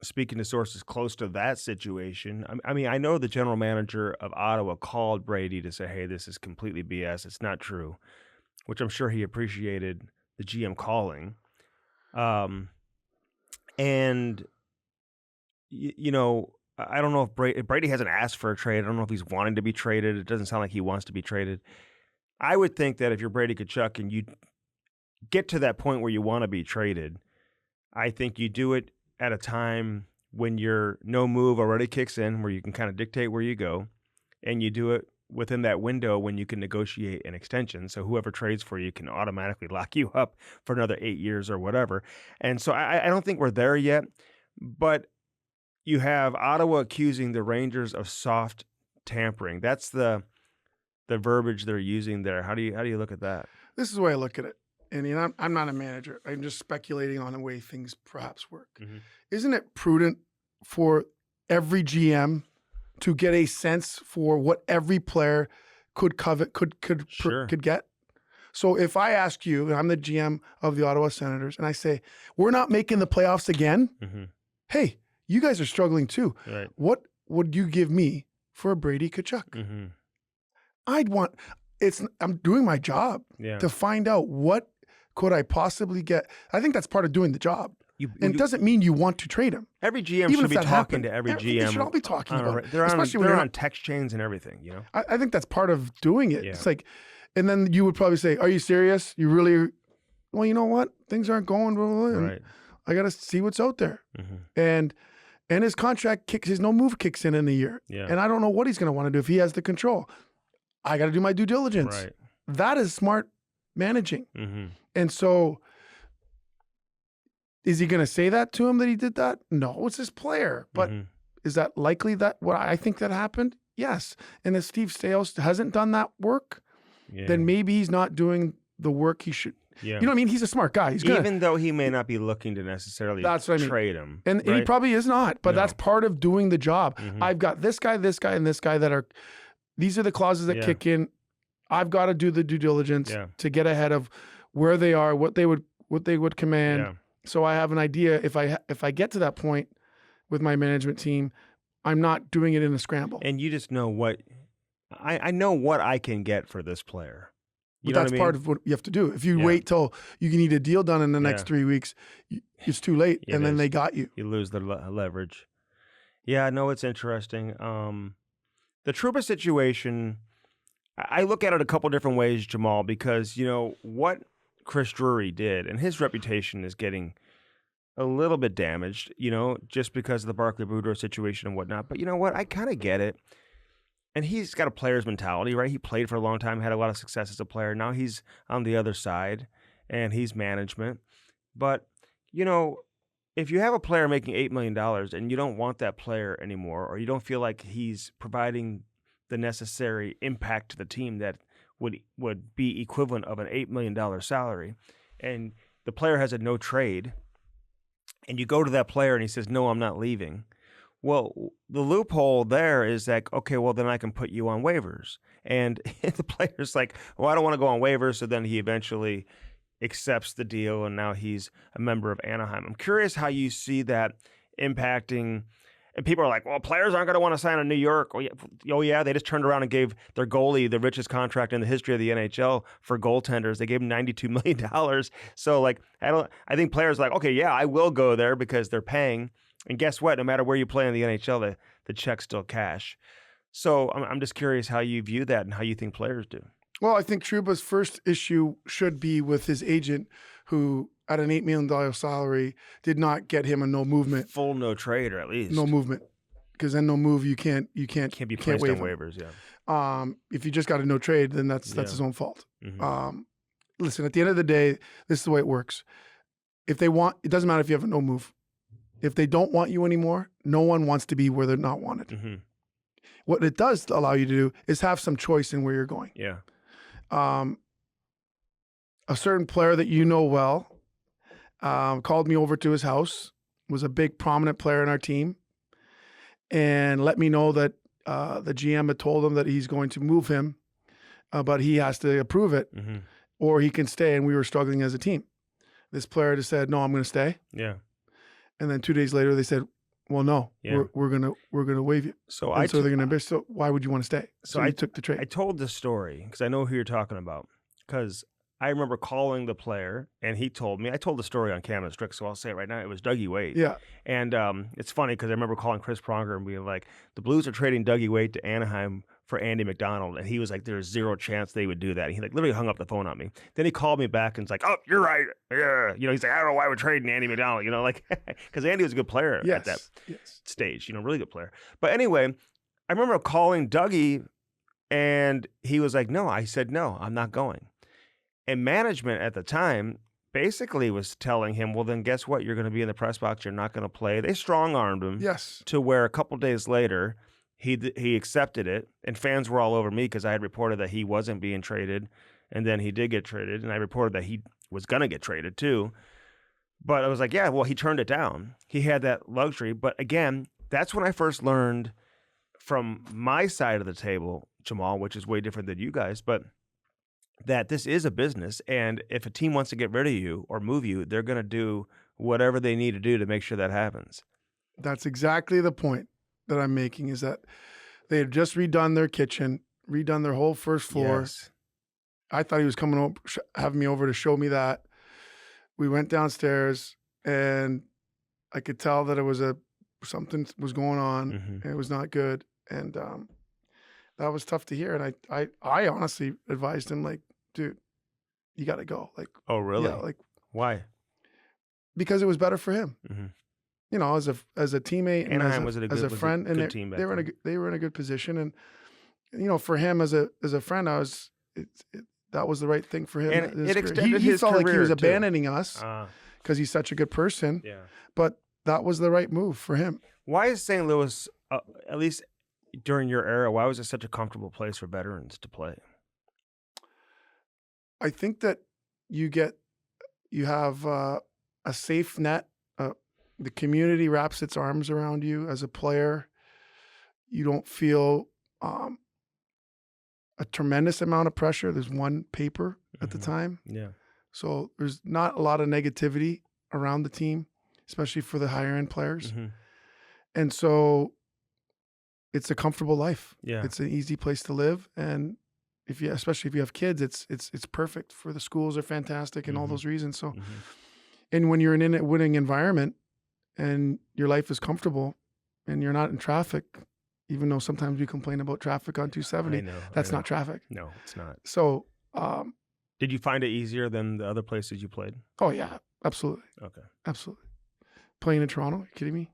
speaking to sources close to that situation, I mean, I know the general manager of Ottawa called Brady to say, hey, this is completely BS. It's not true, which I'm sure he appreciated the GM calling. And, I don't know if Brady hasn't asked for a trade. I don't know if he's wanting to be traded. It doesn't sound like he wants to be traded. I would think that if you're Brady Tkachuk and you get to that point where you want to be traded, I think you do it at a time when your no move already kicks in, where you can kind of dictate where you go, and you do it within that window when you can negotiate an extension. So whoever trades for you can automatically lock you up for another 8 years or whatever. And so I don't think we're there yet, but you have Ottawa accusing the Rangers of soft tampering. That's the verbiage they're using there. How do you look at that? This is the way I look at it. And I'm not a manager. I'm just speculating on the way things perhaps work. Mm-hmm. Isn't it prudent for every GM to get a sense for what every player could covet, could get? So if I ask you, and I'm the GM of the Ottawa Senators, and I say, we're not making the playoffs again, mm-hmm. Hey, you guys are struggling too. Right. What would you give me for a Brady Tkachuk? Mm-hmm. I'm doing my job to find out what could I possibly get. I think that's part of doing the job. It doesn't mean you want to trade him. Every GM should be talking to every GM. They should all be talking about it. They're on text chains and everything, I think that's part of doing it. Yeah. It's like, and then you would probably say, are you serious? You really, well, you know what? Things aren't going well. Right. I got to see what's out there. Mm-hmm. And his contract his no move kicks in a year. Yeah. And I don't know what he's going to want to do if he has the control. I got to do my due diligence. Right. That is smart managing. Mm-hmm. And so is he going to say that to him that he did that? No, it's his player. But Mm-hmm. is that likely that what I think that happened? Yes. And if Steve Staios hasn't done that work, Yeah. then maybe he's not doing the work he should. Yeah. You know what I mean? He's a smart guy. He's gonna, Even though he may not be looking to necessarily That's what I mean. trade him. and he right? probably is not, but No. that's part of doing the job. Mhm. I've got this guy, and this guy that are, these are the clauses that Yeah. kick in. I've got to do the due diligence Yeah. to get ahead of where they are, what they would command. Yeah. So I have an idea. If I get to that point with my management team, I'm not doing it in a scramble. And you just know what I know what I can get for this player. You But know that's what I mean? part of what you have to do. If you Yeah. wait till you can need a deal done in the next Yeah. 3 weeks, it's too late, It and then is. they got you. You lose the leverage. Yeah, no, it's interesting. The Trouba situation, I look at it a couple different ways, Jamal, because what Chris Drury did, and his reputation is getting a little bit damaged, just because of the Barclay Boudreaux situation and whatnot. But you know what? I kind of get it. And he's got a player's mentality, right? He played for a long time, had a lot of success as a player. Now he's on the other side, and he's management. But, if you have a player making $8 million and you don't want that player anymore, or you don't feel like he's providing the necessary impact to the team that would be equivalent of an $8 million salary, and the player has a no trade, and you go to that player and he says, no, I'm not leaving. Well, the loophole there is like, okay, well, then I can put you on waivers. And the player's like, well, I don't want to go on waivers. So then he eventually accepts the deal, and now he's a member of Anaheim. I'm curious how you see that impacting. And people are like, well, players aren't going to want to sign in New York. Oh, yeah, they just turned around and gave their goalie the richest contract in the history of the NHL for goaltenders. They gave him $92 million. So, I think players are like, okay, yeah, I will go there because they're paying. And guess what? No matter where you play in the NHL, the check's still cash. So I'm just curious how you view that and how you think players do. Well, I think Trouba's first issue should be with his agent, who at an $8 million salary did not get him a no movement. Full no trade, or at least no movement, because then no move you can't be placed waive on him. waivers. Yeah. If you just got a no trade, then that's his own fault. Mhm. Listen, at the end of the day, this is the way it works. If they want, it doesn't matter if you have a no move. If they don't want you anymore, no one wants to be where they're not wanted. Mm-hmm. What it does allow you to do is have some choice in where you're going. Yeah. A certain player that you know well called me over to his house, was a big prominent player in our team, and let me know that the GM had told him that he's going to move him, but he has to approve it, Mm-hmm. or he can stay, and we were struggling as a team. This player just said, no, I'm going to stay. Yeah. And then 2 days later, they said, well, no, Yeah. we're gonna waive you. So So they're gonna bitch. So why would you want to stay? So I took the trade. I told this story because I know who you're talking about. Because I remember calling the player, and he told me. I told the story on Cam and Strick, so I'll say it right now. It was Dougie Wade. Yeah. And it's funny because I remember calling Chris Pronger and being like, the Blues are trading Dougie Wade to Anaheim for Andy McDonald. And he was like, there's zero chance they would do that. And he literally hung up the phone on me. Then he called me back and was like, oh, you're right. Yeah. He's like, I don't know why we're trading Andy McDonald. Because Andy was a good player at that stage. Really good player. But anyway, I remember calling Dougie, and he was like, no. I said, no, I'm not going. And management at the time basically was telling him, well, then guess what? You're going to be in the press box. You're not going to play. They strong-armed him to where a couple days later he accepted it, and fans were all over me because I had reported that he wasn't being traded, and then he did get traded, and I reported that he was going to get traded too. But I was like, yeah, well, he turned it down. He had that luxury. But again, that's when I first learned from my side of the table, Jamal, which is way different than you guys, but that this is a business, and if a team wants to get rid of you or move you, they're going to do whatever they need to do to make sure that happens. That's exactly the point that I'm making, is that they had just redone their kitchen, redone their whole first floor. Yes. I thought he was coming over, having me over to show me that. We went downstairs, and I could tell that it was something was going on. Mm-hmm. And it was not good, and that was tough to hear. And I honestly advised him, like, dude, you got to go. Like, oh, really? Yeah, like, why? Because it was better for him. Mm-hmm. As a teammate and Anaheim as a friend, and they were in a good position. And for him as a friend, that was the right thing for him. And in his it career. extended he his felt like he career, was too. abandoning us because he's such a good person. Yeah. But that was the right move for him. Why is St. Louis, at least during your era, why was it such a comfortable place for veterans to play? I think that you have a safe net. The community wraps its arms around you as a player. You don't feel a tremendous amount of pressure. There's one paper at the time. Yeah. So there's not a lot of negativity around the team, especially for the higher end players. And so it's a comfortable life. Yeah. It's an easy place to live. And especially if you have kids, it's perfect. For the schools are fantastic and all those reasons. So, and when you're in a winning environment and your life is comfortable and you're not in traffic, even though sometimes we complain about traffic on 270, that's not traffic. No, it's not. So, did you find it easier than the other places you played? oh yeah, absolutely. Okay. Absolutely. Playing in Toronto, are you kidding me?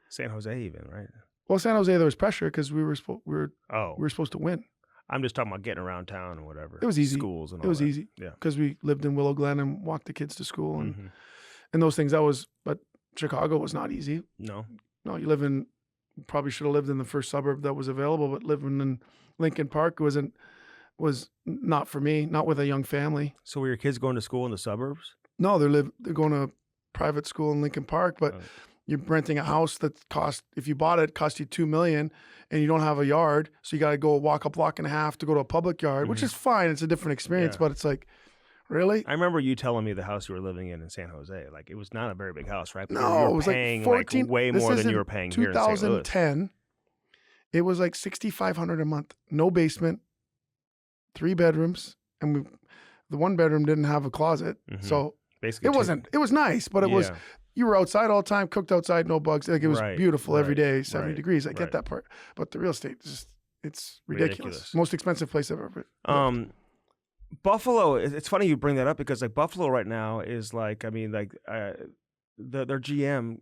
San Jose even, right? Well, San Jose, there was pressure because we were supposed to win. I'm just talking about getting around town or whatever. It was easy. Schools and all It was that. easy. Yeah. Because we lived in Willow Glen and walked the kids to school and those things. But Chicago was not easy. No. No, probably should have lived in the first suburb that was available, but living in Lincoln Park was not for me, not with a young family. So were your kids going to school in the suburbs? No, they're going to private school in Lincoln Park, but you're renting a house that if you bought it, cost you $2 million, and you don't have a yard, so you got to go walk a block and a half to go to a public yard, which is fine. It's a different experience, but it's like, really? I remember you telling me the house you were living in San Jose, like it was not a very big house, right? But No, you were it was paying like 14. way more than you were paying here in St. Louis. 2010, it was like $6,500 a month, no basement, 3 bedrooms, and the 1 bedroom didn't have a closet, so basically it was nice, but it was. You were outside all the time, cooked outside, no bugs. Like it was beautiful every day, 70 degrees. I get that part. But the real estate, it's ridiculous. Most expensive place I've ever been. Buffalo, it's funny you bring that up because like Buffalo right now is like, I mean, like their GM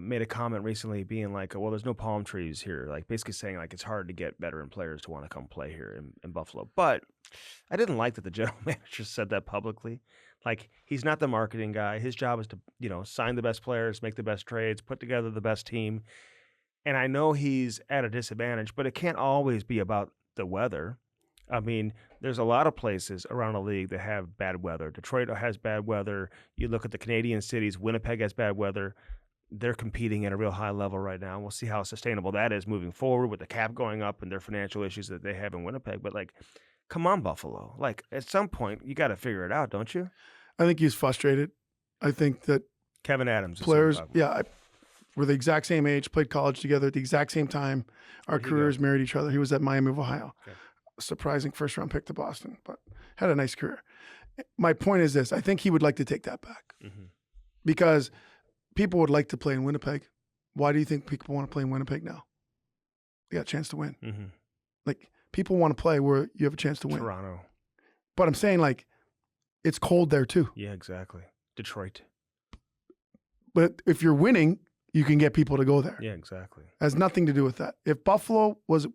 made a comment recently being like, well, there's no palm trees here. Like basically saying like it's hard to get veteran players to want to come play here in Buffalo. But I didn't like that the general manager said that publicly. Like, he's not the marketing guy. His job is to, sign the best players, make the best trades, put together the best team. And I know he's at a disadvantage, but it can't always be about the weather. I mean, there's a lot of places around the league that have bad weather. Detroit has bad weather. You look at the Canadian cities, Winnipeg has bad weather. They're competing at a real high level right now. We'll see how sustainable that is moving forward with the cap going up and their financial issues that they have in Winnipeg. But, like, come on, Buffalo. Like, at some point, you got to figure it out, don't you? I think he's frustrated. I think that Kevin Adams. Players, we're the exact same age, played college together at the exact same time. Our careers married each other. He was at Miami of Ohio. Okay. Surprising first-round pick to Boston, but had a nice career. My point is this. I think he would like to take that back because people would like to play in Winnipeg. Why do you think people want to play in Winnipeg now? They got a chance to win. Like, people want to play where you have a chance to win. Toronto. But I'm saying, like, it's cold there too. Yeah, exactly. Detroit. But if you're winning, you can get people to go there. Yeah, exactly. Has nothing to do with that. If Buffalo was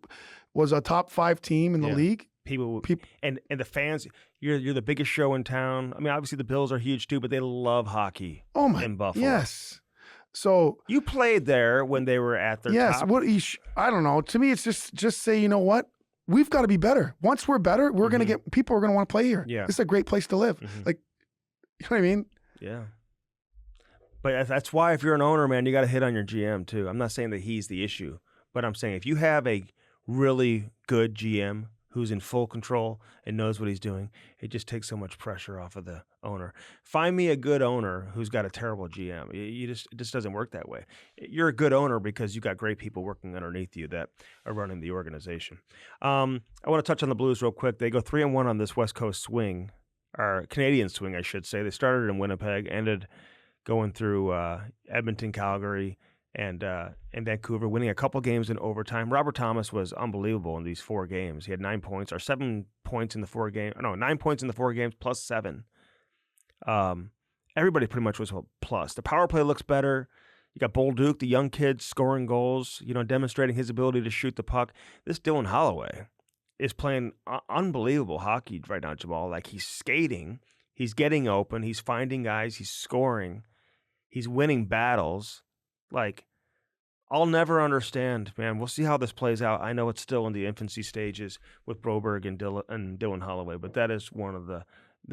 a top 5 team in the league, people and the fans, you're the biggest show in town. I mean, obviously the Bills are huge too, but they love hockey. In Buffalo. Yes. So you played there when they were at their top. Yes. I don't know. To me, it's just say, you know what? We've got to be better. Once we're better, we're going to get people are going to want to play here. Yeah. This is a great place to live. Like, you know what I mean? Yeah. But that's why if you're an owner, man, you got to hit on your GM too. I'm not saying that he's the issue, but I'm saying if you have a really good GM who's in full control and knows what he's doing, it just takes so much pressure off of the owner. Find me a good owner who's got a terrible GM. It just doesn't work that way. You're a good owner because you got great people working underneath you that are running the organization. I want to touch on the Blues real quick. They go 3-1 on this West Coast swing, or Canadian swing, I should say. They started in Winnipeg, ended going through Edmonton, Calgary, and Vancouver, winning a couple games in overtime. Robert Thomas was unbelievable in these 4 games. He had 9 points, or 7 points in the 4 games. No, 9 points in the 4 games plus 7. Everybody pretty much was a plus. The power play looks better. You got Bolduc, the young kid, scoring goals, demonstrating his ability to shoot the puck. This Dylan Holloway, is playing unbelievable hockey right now, Jamal. Like, he's skating, he's getting open, he's finding guys, he's scoring, he's winning battles. Like, I'll never understand, man. We'll see how this plays out. I know it's still in the infancy stages with Broberg and Dylan Holloway, but that is one of the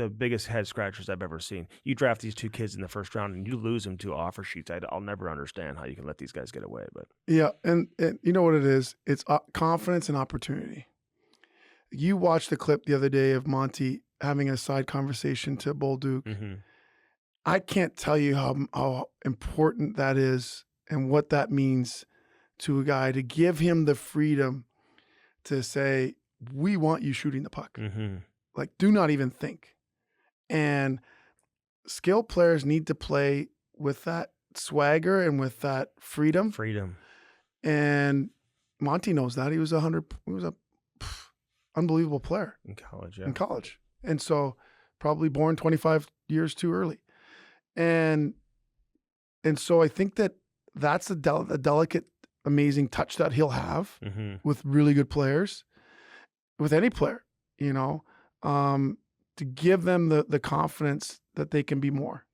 biggest head scratchers I've ever seen. You draft these two kids in the first round and you lose them to offer sheets. I'll never understand how you can let these guys get away. But yeah, and you know what it is? It's confidence and opportunity. You watched the clip the other day of Monty having a side conversation to Bolduc. mm-hmm. I can't tell you how important that is and what that means to a guy to give him the freedom to say, we want you shooting the puck. Mm-hmm. Like, do not even think. And skilled players need to play with that swagger and with that freedom. And Monty knows that. He was a unbelievable player in college. Yeah. In college. And so probably born 25 years too early. And so I think that's a delicate, amazing touch that he'll have mm-hmm. with really good players, with any player, you know, to give them the confidence that they can be more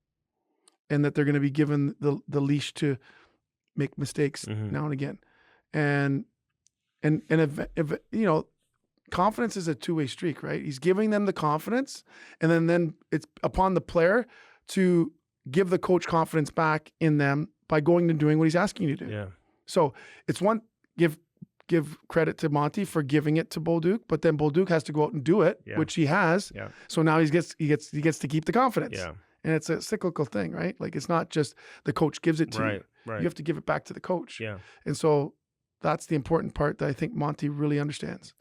and that they're going to be given the leash to make mistakes mm-hmm. now and again. And if, you know, confidence is a two-way streak, right? He's giving them the confidence, and then it's upon the player to give the coach confidence back in them by going and doing what he's asking you to do. Yeah. So it's one, give credit to Monty for giving it to Bolduc, but then Bolduc has to go out and do it, which he has. Yeah. So now he gets to keep the confidence. Yeah. And it's a cyclical thing, right? Like, it's not just the coach gives it to you. Right. You have to give it back to the coach. Yeah. And so that's the important part that I think Monty really understands.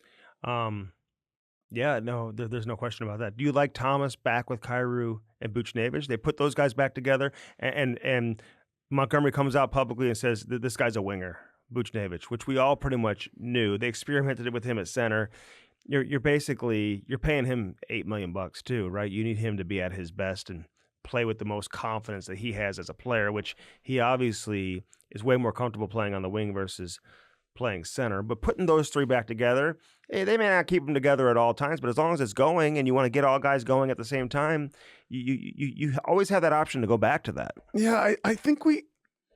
Yeah, no, there's no question about that. Do you like Thomas back with Kyrou and Buchnevich? They put those guys back together, and Montgomery comes out publicly and says that this guy's a winger, Buchnevich, which we all pretty much knew. They experimented with him at center. You're basically paying him $8 million too, right? You need him to be at his best and play with the most confidence that he has as a player, which he obviously is way more comfortable playing on the wing versus playing center. But putting those three back together, hey, they may not keep them together at all times, but as long as it's going and you want to get all guys going at the same time, you always have that option to go back to that. Yeah, I think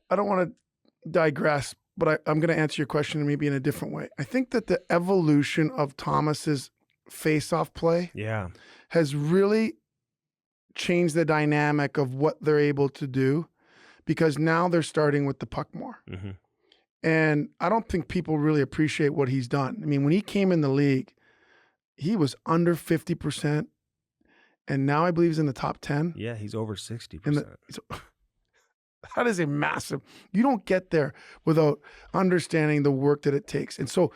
I don't want to digress, but I'm going to answer your question maybe in a different way. I think that the evolution of Thomas's face-off play has really changed the dynamic of what they're able to do, because now they're starting with the puck more. Mm-hmm. And I don't think people really appreciate what he's done. I mean, when he came in the league, he was under 50%, and now I believe he's in the top 10. Yeah, he's over 60%. That is a massive. You don't get there without understanding the work that it takes. And so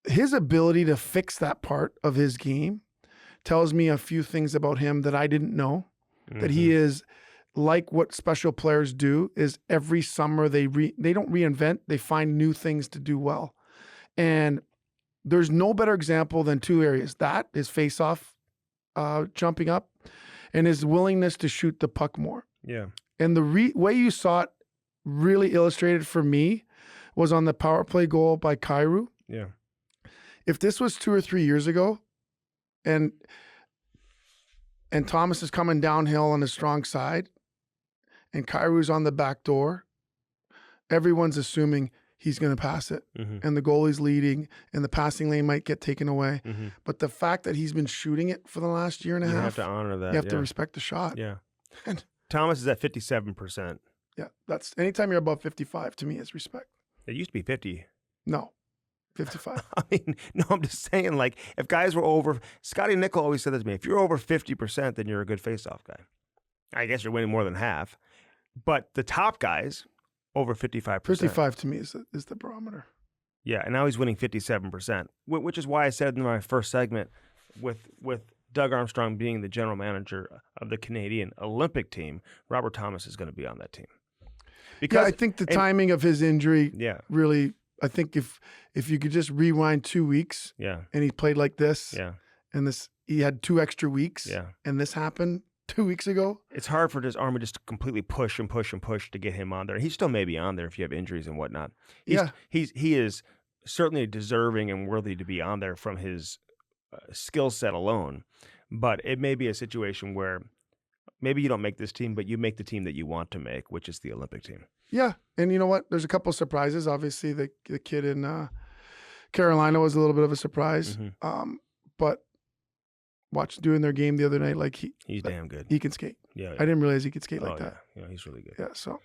his ability to fix that part of his game tells me a few things about him that I didn't know, mm-hmm. that he is like what special players do is every summer they don't reinvent, they find new things to do well. And there's no better example than two areas. That is face-off, jumping up, and his willingness to shoot the puck more. Yeah. And the way you saw it really illustrated for me was on the power play goal by Kyrou. Yeah. If this was 2 or 3 years ago, and Thomas is coming downhill on his strong side, and Kyrou's on the back door, everyone's assuming he's going to pass it. Mm-hmm. And the goalie's leading, and the passing lane might get taken away. Mm-hmm. But the fact that he's been shooting it for the last year and a half, you have to honor that. You have to respect the shot. Yeah. And Thomas is at 57%. Yeah, that's anytime you're above 55, to me, is respect. It used to be 50. No, 55. I mean, no, I'm just saying, like, if guys were over, Scotty Nickel always said this to me, if you're over 50%, then you're a good face-off guy. I guess you're winning more than half. But the top guys, over 55%. 55 to me is the barometer. Yeah, and now he's winning 57%, which is why I said in my first segment, with Doug Armstrong being the general manager of the Canadian Olympic team, Robert Thomas is going to be on that team. Because I think the timing of his injury really, I think if you could just rewind 2 weeks and he played like this, and he had 2 extra weeks, and this happened 2 weeks ago. It's hard for this Army just to completely push and push and push to get him on there. He still may be on there if you have injuries and whatnot. He is certainly deserving and worthy to be on there from his skill set alone. But it may be a situation where maybe you don't make this team, but you make the team that you want to make, which is the Olympic team. Yeah, and you know what? There's a couple of surprises. Obviously, the kid in Carolina was a little bit of a surprise. But doing their game the other night, like he's damn good. He can skate. Yeah, I didn't realize he could skate like that. Yeah, he's really good. Yeah, so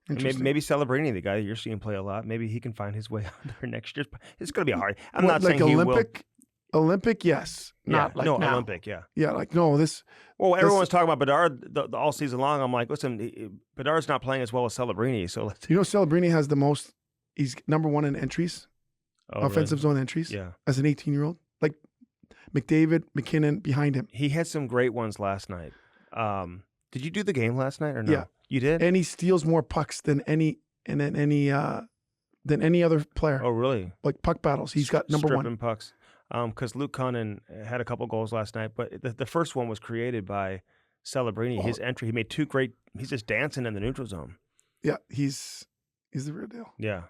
it's maybe Celebrini, the guy you're seeing play a lot, maybe he can find his way out there next year. It's going to be hard. I'm not like saying Olympic, yes. Not like now. Olympic, yeah. Yeah, like no, this. Well, everyone's talking about Bedard all season long. I'm like, listen, Bedard's not playing as well as Celebrini, so let's. Celebrini has the most. He's number one in entries, offensive zone entries. Yeah, as an 18-year-old, like McDavid, McKinnon behind him. He had some great ones last night. Did you do the game last night or no? Yeah, you did. And he steals more pucks than any other player. Oh, really? Like puck battles, he's got number one. Stripping pucks. Because Luke Connon had a couple goals last night, but the first one was created by Celebrini. His entry, he made two great. He's just dancing in the neutral zone. Yeah, he's the real deal. Yeah,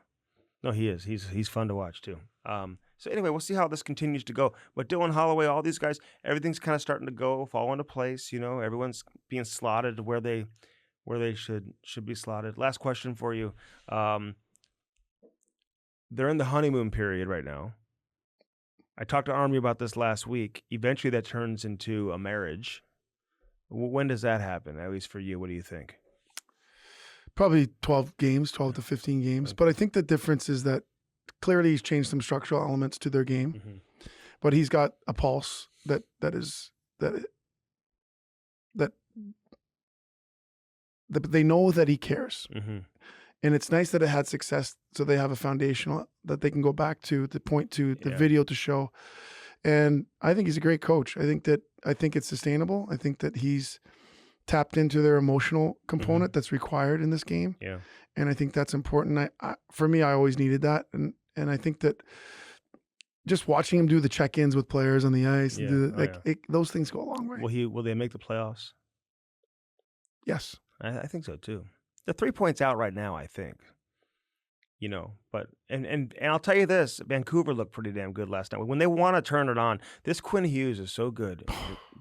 no, he is. He's fun to watch too. So anyway, we'll see how this continues to go. But Dylan Holloway, all these guys, everything's kind of starting to fall into place. Everyone's being slotted where they should be slotted. Last question for you. They're in the honeymoon period right now. I talked to Army about this last week. Eventually that turns into a marriage. When does that happen, at least for you? What do you think? Probably 12 to 15 games. Okay. But I think the difference is that clearly he's changed some structural elements to their game. But he's got a pulse that they know that he cares. And it's nice that it had success, so they have a foundation that they can go back to point to the video to show. And I think he's a great coach. I think it's sustainable. I think that he's tapped into their emotional component that's required in this game. Yeah. And I think that's important. For me, I always needed that. And I think that just watching him do the check-ins with players on the ice, those things go a long way. Will they make the playoffs? Yes. I think so too. They're 3 points out right now, I think. But and I'll tell you this, Vancouver looked pretty damn good last night. When they want to turn it on, this Quinn Hughes is so good,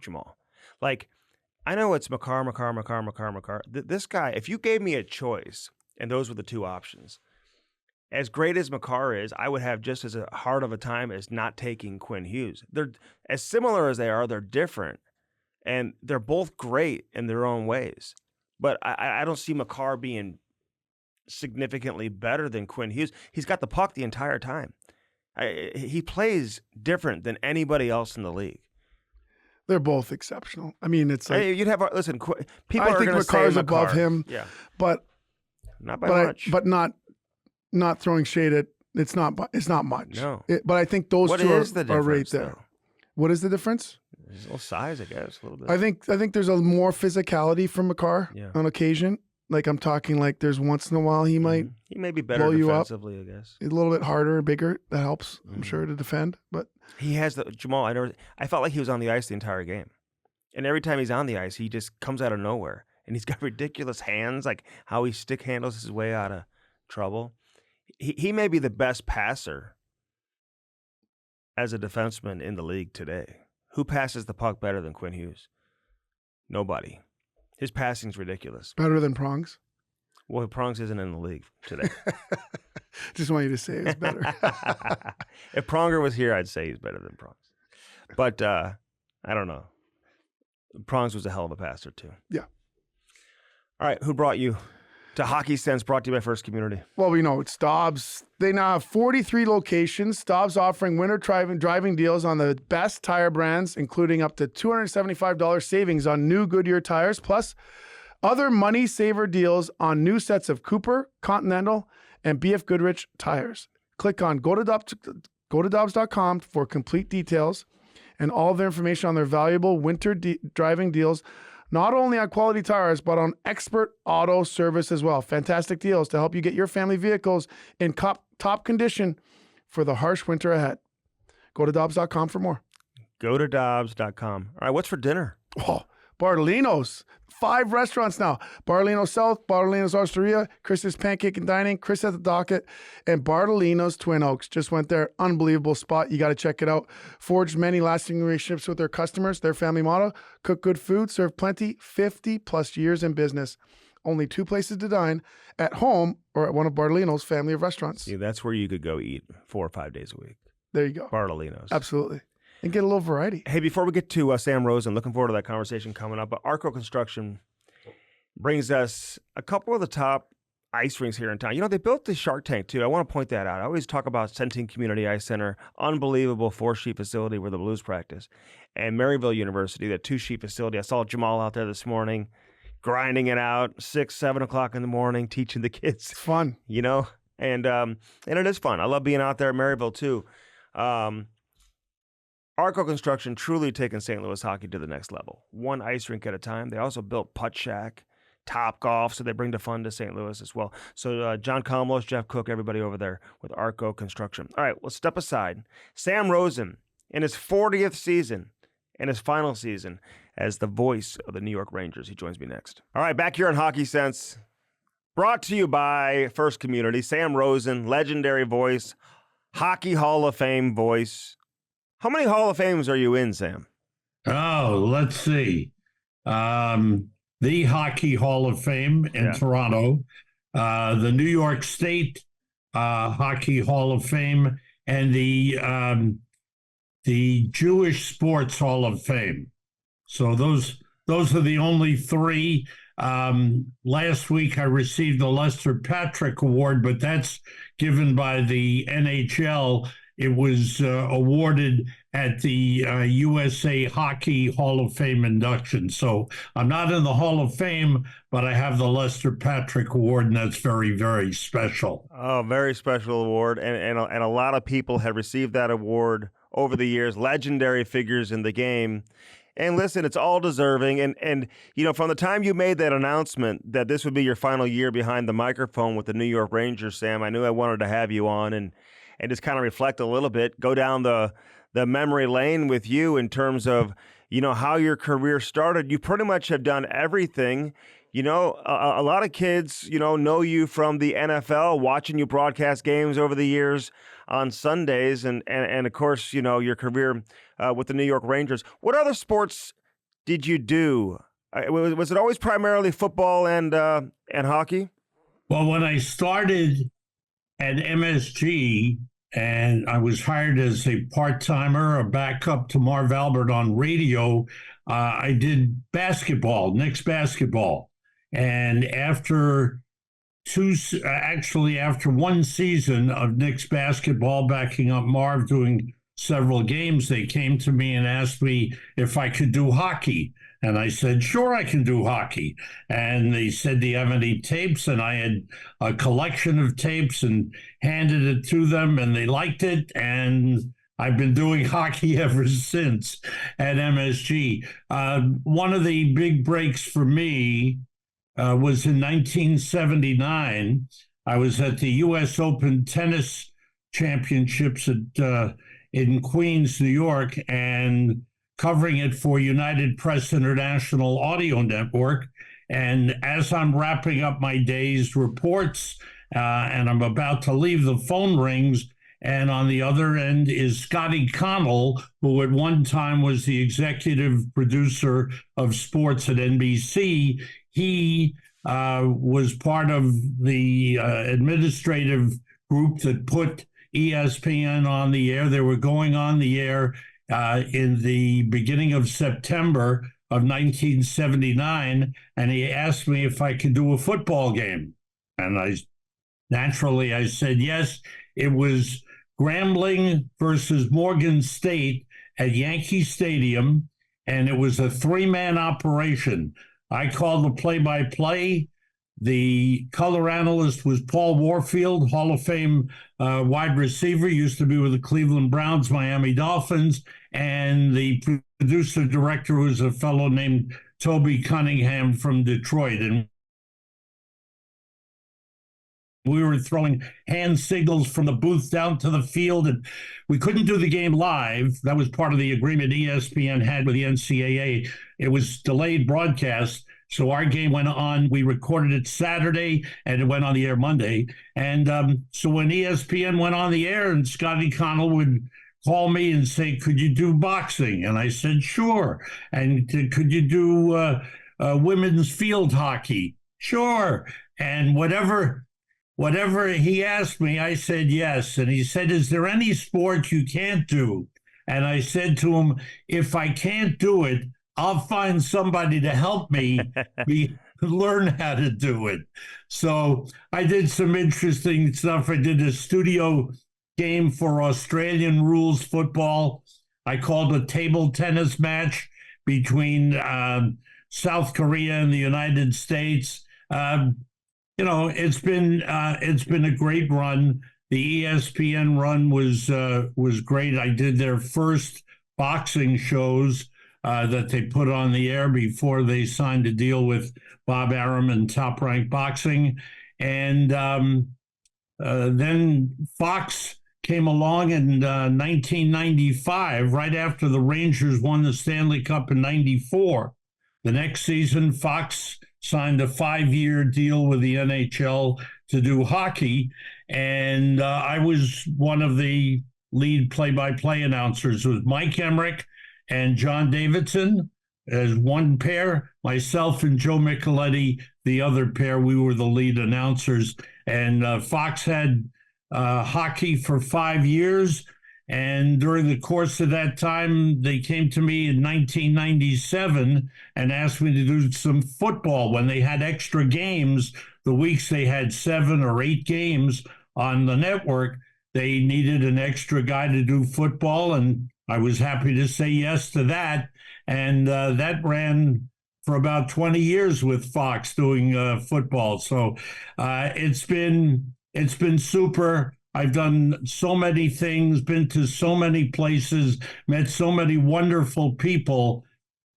Jamal. Like, I know it's Makar. This guy, if you gave me a choice, and those were the two options, as great as Makar is, I would have just as hard of a time as not taking Quinn Hughes. They're as similar as they are, they're different. And they're both great in their own ways. But I don't see Makar being significantly better than Quinn Hughes. He's got the puck the entire time. He plays different than anybody else in the league. They're both exceptional. I mean, it's like you'd have people I are think going to say Makar's above him. Yeah, but not by much. But not throwing shade at. It's not much. No. But I think those two are right there. Though? What is the difference? There's a little size, I guess, a little bit. I think there's a more physicality from Makar on occasion. Like I'm talking like there's once in a while he might he may be better blow you defensively, up. I guess. A little bit harder, bigger. That helps, I'm sure, to defend. But he has Jamal. I felt like he was on the ice the entire game, and every time he's on the ice, he just comes out of nowhere, and he's got ridiculous hands, like how he stick handles his way out of trouble. He may be the best passer as a defenseman in the league today. Who passes the puck better than Quinn Hughes? Nobody. His passing's ridiculous. Better than Prongs? Well, Prongs isn't in the league today. Just want you to say it's better. If Pronger was here, I'd say he's better than Prongs. But I don't know. Prongs was a hell of a passer, too. Yeah. All right, who brought you to Hockey Sense, brought to you by First Community? Well, we know it's Dobbs. They now have 43 locations. Dobbs offering winter driving deals on the best tire brands, including up to $275 savings on new Goodyear tires, plus other money saver deals on new sets of Cooper, Continental, and BF Goodrich tires. Click on go to Dobbs.com for complete details and all of their information on their valuable winter driving deals, not only on quality tires, but on expert auto service as well. Fantastic deals to help you get your family vehicles in top condition for the harsh winter ahead. Go to Dobbs.com for more. Go to Dobbs.com. All right, what's for dinner? Oh, Bartolino's. 5 restaurants now. Bartolino's South, Bartolino's Osteria, Chris's Pancake and Dining, Chris at the Docket, and Bartolino's Twin Oaks. Just went there. Unbelievable spot. You got to check it out. Forged many lasting relationships with their customers. Their family motto, cook good food, serve plenty, 50 plus years in business. Only 2 places to dine, at home or at one of Bartolino's family of restaurants. See, that's where you could go eat 4 or 5 days a week. There you go. Bartolino's. Absolutely. And get a little variety. Hey, before we get to Sam Rosen, looking forward to that conversation coming up. But Arco Construction brings us a couple of the top ice rinks here in town. You know, they built the Shark Tank, too. I want to point that out. I always talk about Centene Community Ice Center, unbelievable 4-sheet facility where the Blues practice, and Maryville University, that 2-sheet facility. I saw Jamal out there this morning grinding it out, 6, 7 o'clock in the morning, teaching the kids. It's fun. You know, and it is fun. I love being out there at Maryville, too. Arco Construction truly taking St. Louis hockey to the next level. 1 ice rink at a time. They also built Putt Shack, Top Golf, so they bring the fun to St. Louis as well. So John Comlos, Jeff Cook, everybody over there with Arco Construction. All right, let's step aside. Sam Rosen in his 40th season and his final season as the voice of the New York Rangers. He joins me next. All right, back here on Hockey Sense, brought to you by First Community. Sam Rosen, legendary voice, Hockey Hall of Fame voice. How many Hall of Fames are you in, Sam? Oh, let's see. The Hockey Hall of Fame in Toronto, the New York State Hockey Hall of Fame, and the Jewish Sports Hall of Fame. So those are the only 3. Last week I received the Lester Patrick Award, but that's given by the NHL. It was awarded at the USA Hockey Hall of Fame induction. So I'm not in the Hall of Fame, but I have the Lester Patrick Award, and that's very, very special. Oh, very special award. And a lot of people have received that award over the years, legendary figures in the game. And listen, it's all deserving. And you know, from the time you made that announcement that this would be your final year behind the microphone with the New York Rangers, Sam, I knew I wanted to have you on and just kind of reflect a little bit, go down the memory lane with you in terms of, you know, how your career started. You pretty much have done everything. You know, a lot of kids, you know you from the NFL, watching you broadcast games over the years on Sundays, and of course, you know, your career with the New York Rangers. What other sports did you do? Was it always primarily football and hockey? Well, when I started at MSG, and I was hired as a part-timer, a backup to Marv Albert on radio, I did basketball, Knicks basketball. And after 1 season of Knicks basketball, backing up Marv, doing several games, they came to me and asked me if I could do hockey. And I said, sure, I can do hockey. And they said, do you have any tapes? And I had a collection of tapes and handed it to them, and they liked it. And I've been doing hockey ever since at MSG. One of the big breaks for me was in 1979. I was at the U.S. Open Tennis Championships in Queens, New York, and covering it for United Press International Audio Network. And as I'm wrapping up my day's reports and I'm about to leave, the phone rings. And on the other end is Scotty Connell, who at one time was the executive producer of sports at NBC. He was part of the administrative group that put ESPN on the air. They were going on the air in the beginning of September of 1979, and he asked me if I could do a football game. And I said yes. It was Grambling versus Morgan State at Yankee Stadium, and it was a 3-man operation. I called the play-by-play. The color analyst was Paul Warfield, Hall of Fame wide receiver, used to be with the Cleveland Browns, Miami Dolphins, and the producer-director was a fellow named Toby Cunningham from Detroit. And We were throwing hand signals from the booth down to the field, and we couldn't do the game live. That was part of the agreement ESPN had with the NCAA. It was delayed broadcast. So our game went on. We recorded it Saturday, and it went on the air Monday. And so when ESPN went on the air, and Scotty Connell would call me and say, "Could you do boxing?" And I said, "Sure." And "Could you do women's field hockey?" "Sure." And whatever he asked me, I said yes. And he said, "Is there any sport you can't do?" And I said to him, "If I can't do it, I'll find somebody to help me learn how to do it." So I did some interesting stuff. I did a studio game for Australian rules football. I called a table tennis match between South Korea and the United States. It's been a great run. The ESPN run was great. I did their first boxing shows that they put on the air before they signed a deal with Bob Arum and Top Rank Boxing. And then Fox came along in 1995, right after the Rangers won the Stanley Cup in '94. The next season, Fox signed a 5-year deal with the NHL to do hockey. And I was one of the lead play-by-play announcers. It was Mike Emmerich and John Davidson as one pair, myself and Joe Micheletti, the other pair. We were the lead announcers. And Fox had hockey for 5 years. And during the course of that time, they came to me in 1997 and asked me to do some football when they had extra games. The weeks they had 7 or 8 games on the network, they needed an extra guy to do football. And I was happy to say yes to that. And that ran for about 20 years with Fox doing football. So it's been super. I've done so many things, been to so many places, met so many wonderful people.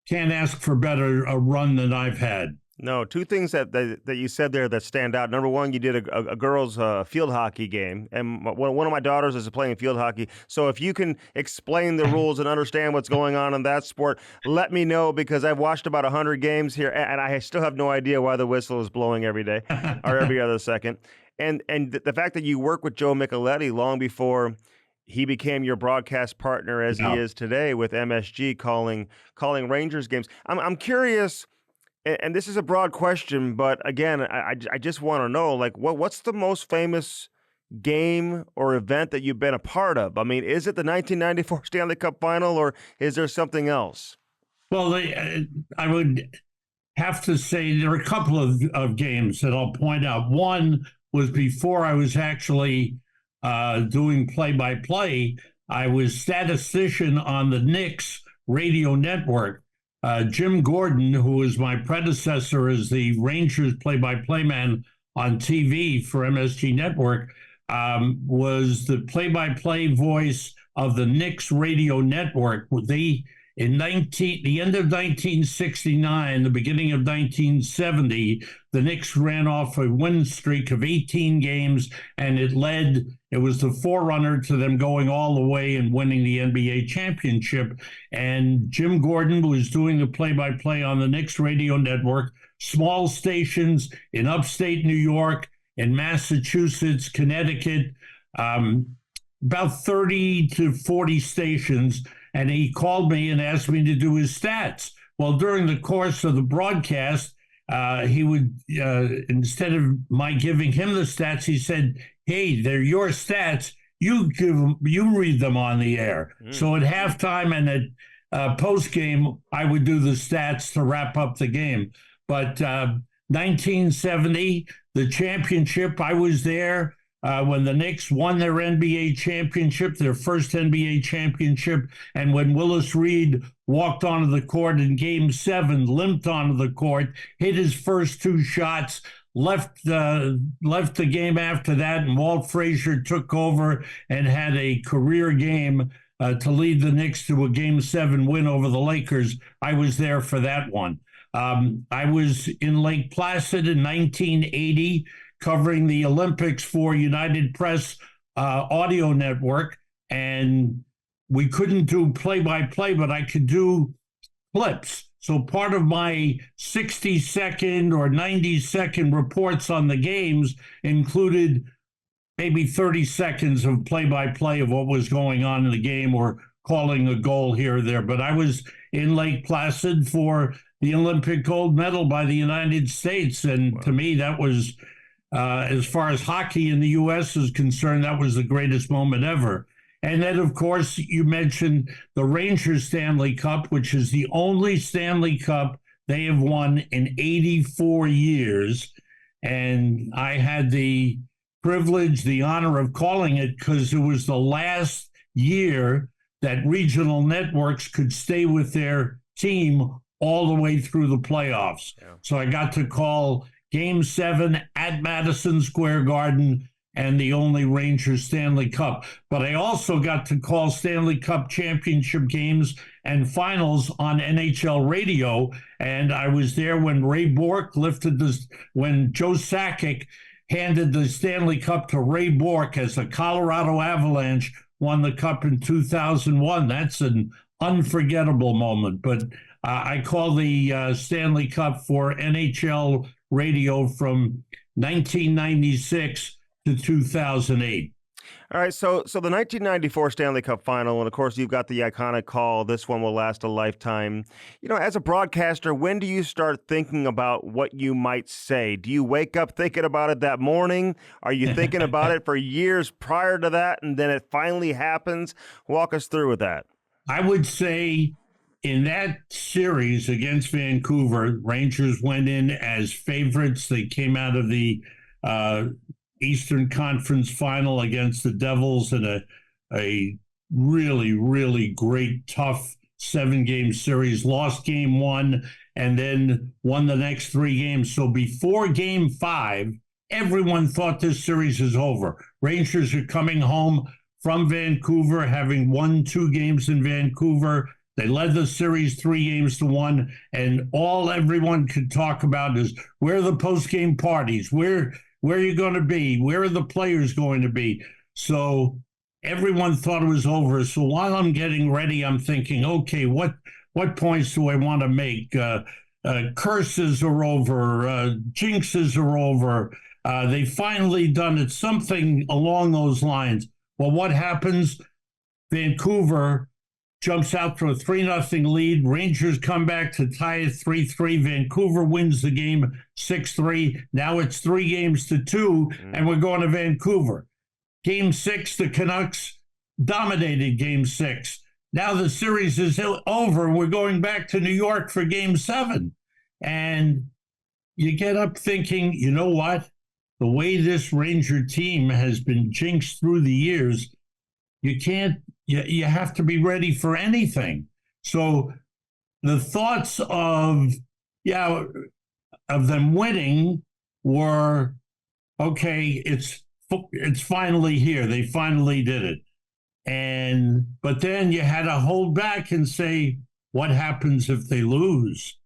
Can't ask for better a run than I've had. No, 2 things that you said there that stand out. Number one, you did a girls' field hockey game, and one of my daughters is playing field hockey. So if you can explain the rules and understand what's going on in that sport, let me know, because I've watched about 100 games here, and I still have no idea why the whistle is blowing every day or every other second. And the fact that you worked with Joe Micheletti long before he became your broadcast partner as he is today with MSG calling Rangers games. I'm curious. And this is a broad question, but again, I just want to know, like, what's the most famous game or event that you've been a part of? I mean, is it the 1994 Stanley Cup Final, or is there something else? Well, I would have to say there are a couple of games that I'll point out. One was before I was actually doing play-by-play. I was statistician on the Knicks radio network. Jim Gordon, who was my predecessor as the Rangers play-by-play man on TV for MSG Network, was the play-by-play voice of the Knicks radio network. The end of 1969, the beginning of 1970, the Knicks ran off a win streak of 18 games, and it was the forerunner to them going all the way and winning the NBA championship. And Jim Gordon was doing the play-by-play on the Knicks radio network, small stations in upstate New York, in Massachusetts, Connecticut, about 30 to 40 stations. And he called me and asked me to do his stats. Well, during the course of the broadcast, he would, instead of my giving him the stats, he said, "Hey, they're your stats. You read them on the air." So at halftime and at post game, I would do the stats to wrap up the game. But 1970, the championship, I was there. When the Knicks won their NBA championship, their first NBA championship, and when Willis Reed walked onto the court in Game 7, limped onto the court, hit his first 2 shots, left the game after that, and Walt Frazier took over and had a career game to lead the Knicks to a Game 7 win over the Lakers. I was there for that one. I was in Lake Placid in 1980, covering the Olympics for United Press audio network, and we couldn't do play-by-play, but I could do clips. So part of my 60-second or 90-second reports on the games included maybe 30 seconds of play-by-play of what was going on in the game or calling a goal here or there. But I was in Lake Placid for the Olympic gold medal by the United States. And to me, that was, as far as hockey in the U.S. is concerned, that was the greatest moment ever. And then, of course, you mentioned the Rangers Stanley Cup, which is the only Stanley Cup they have won in 84 years. And I had the privilege, the honor of calling it because it was the last year that regional networks could stay with their team all the way through the playoffs. Yeah. So I got to call Game 7 at Madison Square Garden and the only Rangers Stanley Cup. But I also got to call Stanley Cup championship games and finals on NHL radio. And I was there when Ray Bourque when Joe Sakic handed the Stanley Cup to Ray Bourque as the Colorado Avalanche won the Cup in 2001. That's an unforgettable moment. But I call the Stanley Cup for NHL radio from 1996 to 2008. All right, so the 1994 Stanley Cup Final, and of course you've got the iconic call, "This one will last a lifetime." You know, as a broadcaster, when do you start thinking about what you might say? Do you wake up thinking about it that morning? Are you thinking about it for years prior to that, and then it finally happens? Walk us through with that. I would say in that series against Vancouver, Rangers went in as favorites. They came out of the Eastern Conference Final against the Devils in a really, really great, tough 7-game series, lost Game 1, and then won the next 3 games. So before Game 5, everyone thought this series is over. Rangers are coming home from Vancouver, having won 2 games in Vancouver. They led the series 3-1, and all everyone could talk about is where are the post-game parties, where are you going to be, where are the players going to be? So everyone thought it was over. So while I'm getting ready, I'm thinking, okay, what points do I want to make? Curses are over, jinxes are over. They finally done it, something along those lines. Well, what happens? Vancouver jumps out to a 3-0 lead. Rangers come back to tie it 3-3. Vancouver wins the game 6-3. Now it's 3-2, and we're going to Vancouver. Game 6, the Canucks dominated Game 6. Now the series is over. We're going back to New York for Game 7. And you get up thinking, you know what? The way this Ranger team has been jinxed through the years, you have to be ready for anything. So the thoughts of them winning were, okay, it's finally here. They finally did it. But then you had to hold back and say, what happens if they lose?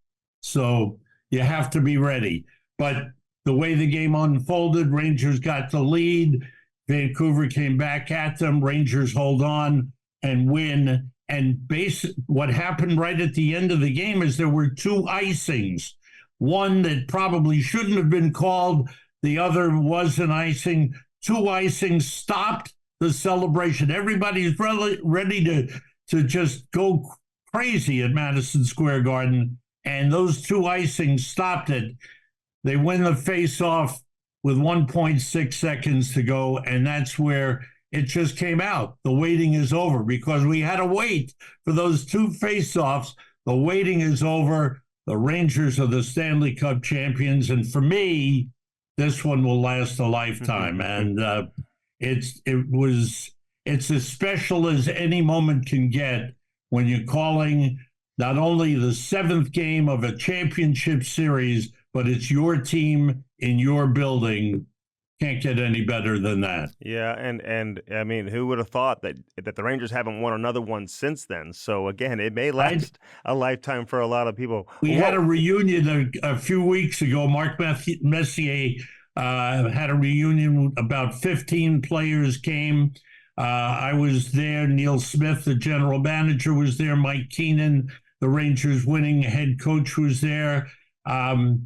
So you have to be ready. But the way the game unfolded, Rangers got the lead. Vancouver came back at them. Rangers hold on and win. And what happened right at the end of the game is there were 2 icings. One that probably shouldn't have been called. The other was an icing. 2 icings stopped the celebration. Everybody's ready to just go crazy at Madison Square Garden. And those 2 icings stopped it. They win the face-off with 1.6 seconds to go, and that's where it just came out. The waiting is over because we had to wait for those 2 face-offs. The waiting is over. The Rangers are the Stanley Cup champions, and for me, this one will last a lifetime. And it's as special as any moment can get when you're calling not only the 7th game of a championship series, but it's your team in your building. Can't get any better than that. Yeah, and I mean, who would have thought that the Rangers haven't won another one since then? So again, it may last a lifetime for a lot of people. We had a reunion a few weeks ago. Mark Messier had a reunion. About 15 players came. I was there. Neil Smith, the general manager, was there. Mike Keenan, the Rangers winning head coach, was there. To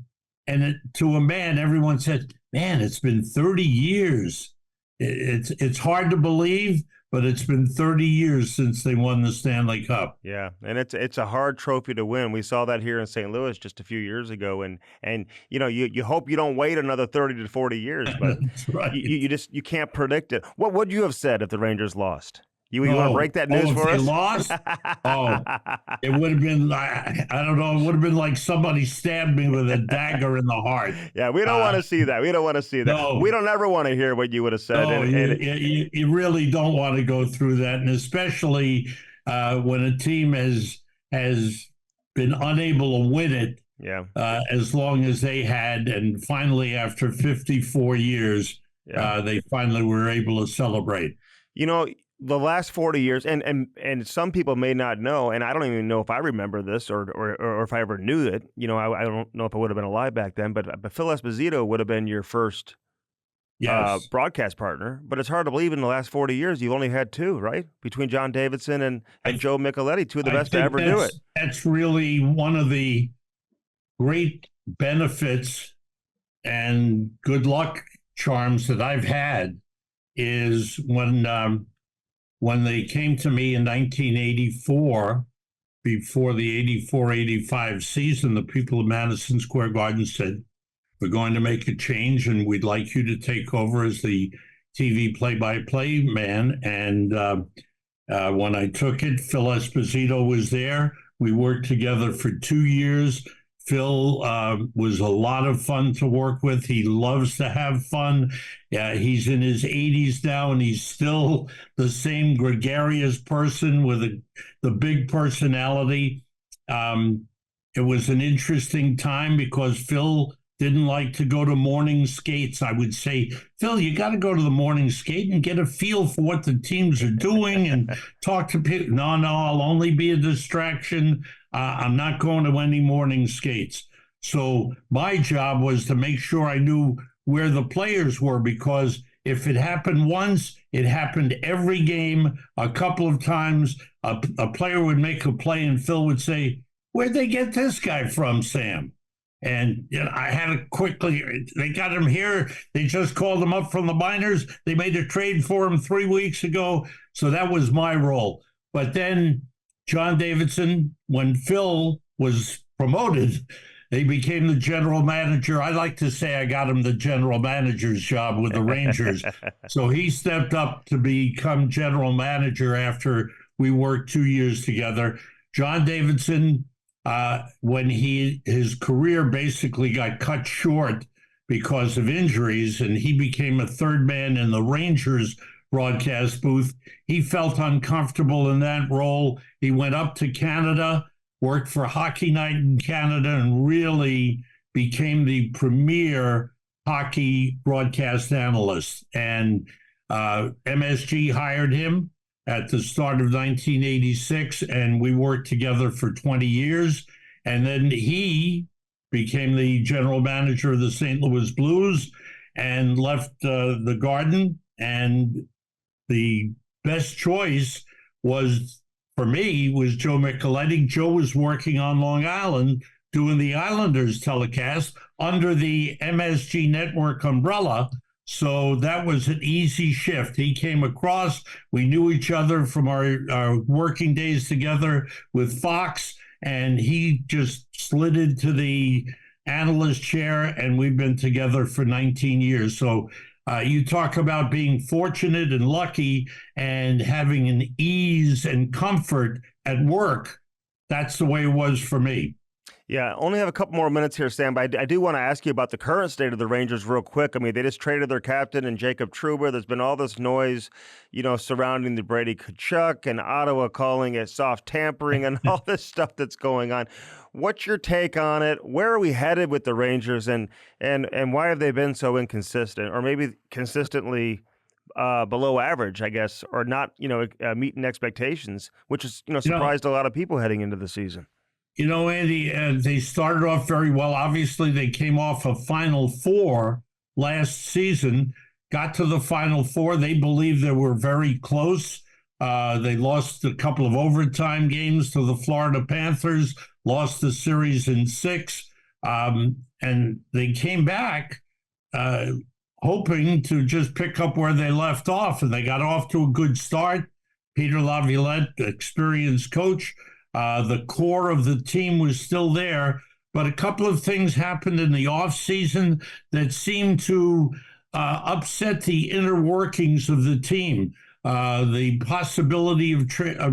a man, everyone said, "Man, it's been 30 years." It's hard to believe, but it's been 30 years since they won the Stanley Cup. Yeah, and it's a hard trophy to win. We saw that here in St. Louis just a few years ago, and you hope you don't wait another 30 to 40 years, but That's right. you can't predict it. What would you have said if the Rangers lost? You want to break that news if for they us? Lost? It would have been, I don't know, it would have been like somebody stabbed me with a dagger in the heart. Yeah, we don't want to see that. We don't want to see that. No. We don't ever want to hear what you would have said. No, you really don't want to go through that, and especially when a team has been unable to win it. Yeah. As long as they had, and finally after 54 years, they finally were able to celebrate. The last 40 years, and some people may not know, and I don't even know if I remember this or if I ever knew it. I don't know if I would have been alive back then, but Phil Esposito would have been your first broadcast partner. But it's hard to believe in the last 40 years you've only had two, right? Between John Davidson and Joe Micheletti, two of the best to ever do it. That's really one of the great benefits and good luck charms that I've had is when they came to me in 1984, before the 84-85 season, the people of Madison Square Garden said, "We're going to make a change and we'd like you to take over as the TV play-by-play man." And when I took it, Phil Esposito was there. We worked together for 2 years. Phil was a lot of fun to work with. He loves to have fun. He's in his 80s now, and he's still the same gregarious person with the big personality. It was an interesting time because Phil didn't like to go to morning skates. I would say, "Phil, you got to go to the morning skate and get a feel for what the teams are doing and talk to people." No, I'll only be a distraction. I'm not going to any morning skates. So my job was to make sure I knew where the players were, because if it happened once, it happened every game. A couple of times, a player would make a play and Phil would say, "Where'd they get this guy from, Sam?" And I had to quickly, they got him here. They just called him up from the minors. They made a trade for him 3 weeks ago. So that was my role. But then John Davidson, when Phil was promoted, he became the general manager. I like to say I got him the general manager's job with the Rangers. So he stepped up to become general manager after we worked 2 years together. John Davidson, when his career basically got cut short because of injuries, and he became a third man in the Rangers broadcast booth, he felt uncomfortable in that role. He went up to Canada, worked for Hockey Night in Canada, and really became the premier hockey broadcast analyst. And MSG hired him at the start of 1986, and we worked together for 20 years. And then he became the general manager of the St. Louis Blues and left the Garden. And the best choice for me was Joe Micheletti. Joe was working on Long Island doing the Islanders telecast under the MSG network umbrella. So that was an easy shift. He came across. We knew each other from our working days together with Fox, and he just slid into the analyst chair, and we've been together for 19 years. So you talk about being fortunate and lucky and having an ease and comfort at work. That's the way it was for me. Yeah, only have a couple more minutes here, Sam, but I do want to ask you about the current state of the Rangers real quick. I mean, they just traded their captain and Jacob Trouba. There's been all this noise, surrounding the Brady Tkachuk and Ottawa calling it soft tampering and all this stuff that's going on. What's your take on it? Where are we headed with the Rangers, and why have they been so inconsistent, or maybe consistently below average, I guess, or not, meeting expectations, which is, surprised a lot of people heading into the season? Andy, they started off very well. Obviously, they came off a Final Four last season, got to the Final Four. They believe they were very close. They lost a couple of overtime games to the Florida Panthers, lost the series in 6, and they came back hoping to just pick up where they left off, and they got off to a good start. Peter Laviolette, experienced coach, the core of the team was still there, but a couple of things happened in the offseason that seemed to upset the inner workings of the team. The possibility of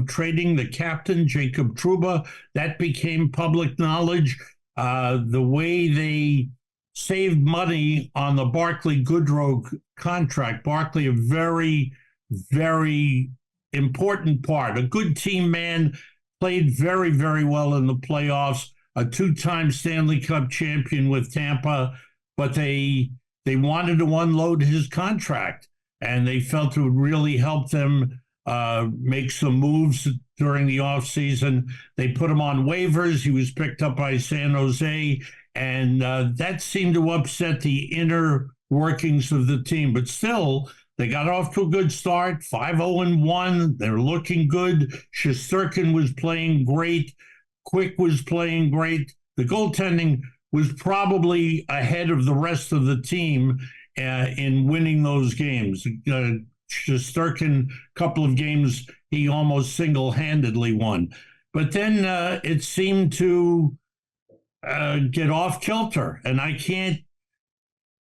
trading the captain, Jacob Trouba, that became public knowledge. The way they saved money on the Barclay Goodrow contract. Barclay, a very, very important part. A good team man, played very, very well in the playoffs, a 2-time Stanley Cup champion with Tampa, but they wanted to unload his contract, and they felt it would really help them make some moves during the offseason. They put him on waivers. He was picked up by San Jose, and that seemed to upset the inner workings of the team. But still, they got off to a good start, 5-0-1. They're looking good. Shesterkin was playing great. Quick was playing great. The goaltending was probably ahead of the rest of the team in winning those games. Shesterkin, a couple of games, he almost single-handedly won. But then it seemed to get off kilter, and I can't,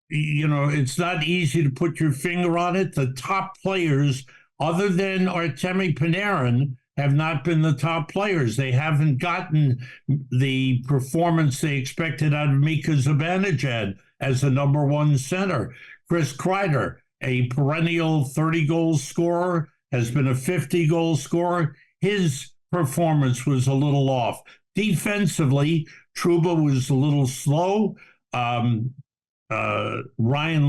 it's not easy to put your finger on it. The top players, other than Artemi Panarin, have not been the top players. They haven't gotten the performance they expected out of Mika Zibanejad as the number 1 center. Chris Kreider, a perennial 30-goal scorer, has been a 50-goal scorer. His performance was a little off. Defensively, Trouba was a little slow. Ryan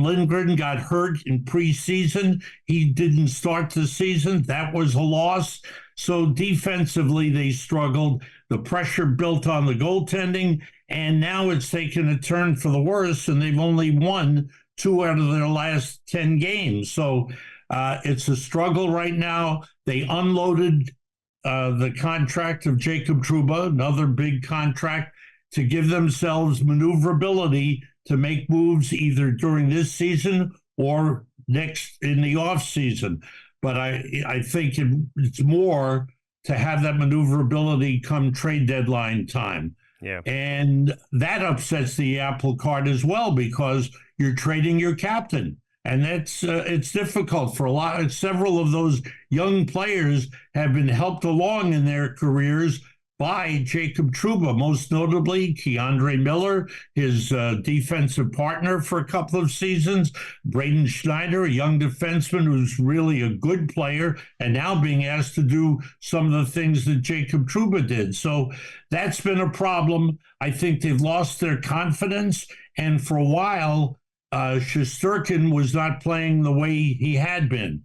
Lindgren got hurt in preseason. He didn't start the season. That was a loss. So defensively, they struggled. The pressure built on the goaltending, and now it's taken a turn for the worse, and they've only won 2 out of their last 10 games. So it's a struggle right now. They unloaded the contract of Jacob Trouba, another big contract, to give themselves maneuverability to make moves either during this season or next in the off season. But I think it's more to have that maneuverability come trade deadline time. Yeah. And that upsets the apple cart as well, because you're trading your captain. And that's it's difficult for several of those young players have been helped along in their careers by Jacob Trouba, most notably Keandre Miller, his defensive partner for a couple of seasons, Braden Schneider, a young defenseman who's really a good player, and now being asked to do some of the things that Jacob Trouba did. So that's been a problem. I think they've lost their confidence, and for a while, Shesterkin was not playing the way he had been.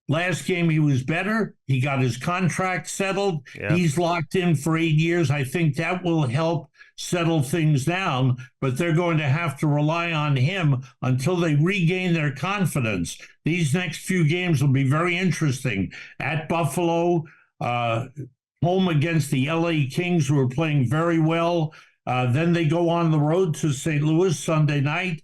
Last game, he was better. He got his contract settled. Yeah. He's locked in for 8 years. I think that will help settle things down, but they're going to have to rely on him until they regain their confidence. These next few games will be very interesting. At Buffalo, home against the LA Kings, who are playing very well. Then they go on the road to St. Louis Sunday night.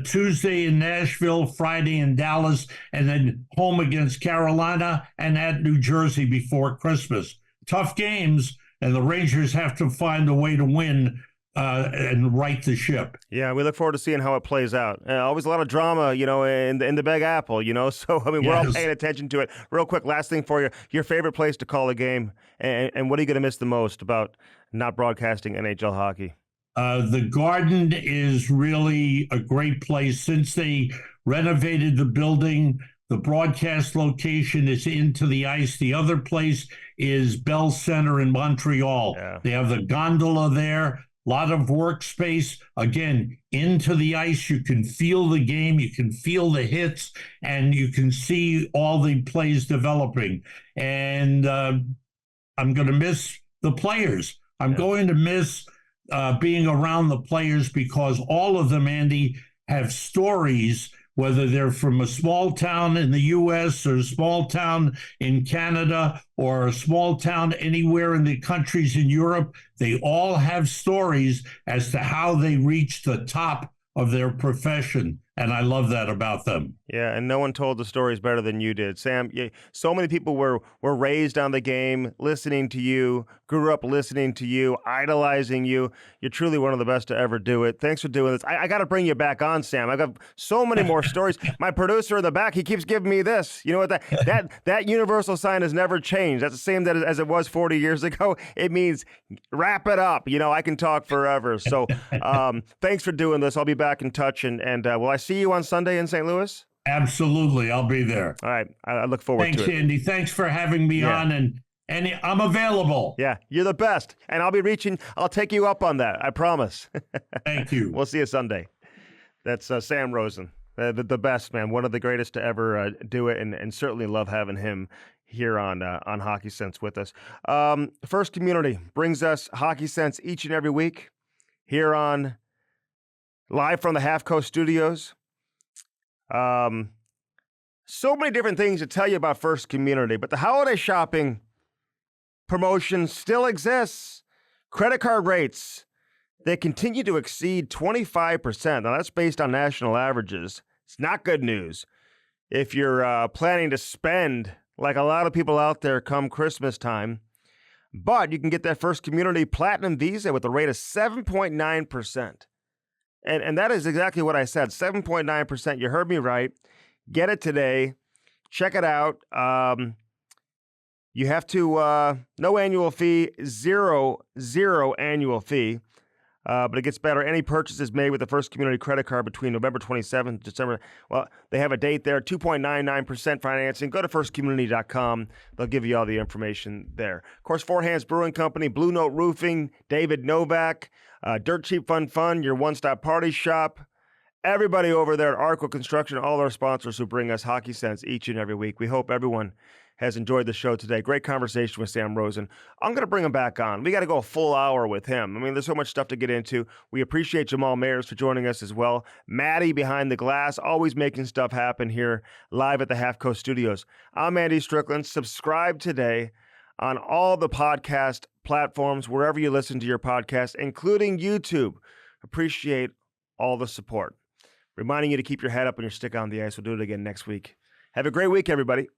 Tuesday in Nashville, Friday in Dallas, and then home against Carolina and at New Jersey before Christmas. Tough games, and the Rangers have to find a way to win and right the ship. Yeah, we look forward to seeing how it plays out. Always a lot of drama, in the Big Apple, So, we're all paying attention to it. Real quick, last thing for you. Your favorite place to call a game, and what are you going to miss the most about not broadcasting NHL hockey? The Garden is really a great place. Since they renovated the building, the broadcast location is into the ice. The other place is Bell Center in Montreal. Yeah. They have the gondola there, a lot of workspace. Again, into the ice, you can feel the game, you can feel the hits, and you can see all the plays developing. And I'm going to miss the players. I'm going to miss being around the players, because all of them, Andy, have stories, whether they're from a small town in the U.S. or a small town in Canada or a small town anywhere in the countries in Europe. They all have stories as to how they reached the top of their profession. And I love that about them. Yeah, and no one told the stories better than you did. Sam, so many people were raised on the game, listening to you, grew up listening to you, idolizing you. You're truly one of the best to ever do it. Thanks for doing this. I got to bring you back on, Sam. I got so many more stories. My producer in the back, he keeps giving me this. You know what? That universal sign has never changed. That's the same as it was 40 years ago. It means wrap it up. I can talk forever. So thanks for doing this. I'll be back in touch. And will I see you on Sunday in St. Louis? Absolutely. I'll be there. All right. I look forward Thanks, to it. Andy. Thanks for having me on, and I'm available. Yeah, you're the best. And I'll take you up on that. I promise. Thank you. We'll see you Sunday. That's Sam Rosen, the best, man. One of the greatest to ever do it, and certainly love having him here on Hockey Sense with us. First Community brings us Hockey Sense each and every week here on live from the Half Coast Studios. So many different things to tell you about First Community, but the holiday shopping promotion still exists. Credit card rates, they continue to exceed 25%. Now, that's based on national averages. It's not good news. If you're planning to spend, like a lot of people out there, come Christmas time, but you can get that First Community Platinum Visa with a rate of 7.9%. And that is exactly what I said, 7.9%. You heard me right. Get it today. Check it out. You have to, no annual fee, zero annual fee. But it gets better. Any purchases made with the First Community credit card between November 27th and December, well, they have a date there, 2.99% financing. Go to firstcommunity.com. They'll give you all the information there. Of course, Four Hands Brewing Company, Blue Note Roofing, David Novak, Dirt Cheap Fun, your one-stop party shop. Everybody over there at Arco Construction, all our sponsors who bring us Hockey Sense each and every week. We hope everyone has enjoyed the show today. Great conversation with Sam Rosen. I'm going to bring him back on. We got to go a full hour with him. I mean, there's so much stuff to get into. We appreciate Jamal Mayers for joining us as well. Maddie behind the glass, always making stuff happen here live at the Half Coast Studios. I'm Andy Strickland. Subscribe today on all the podcast platforms, wherever you listen to your podcast, including YouTube. Appreciate all the support. Reminding you to keep your head up and your stick on the ice. We'll do it again next week. Have a great week, everybody.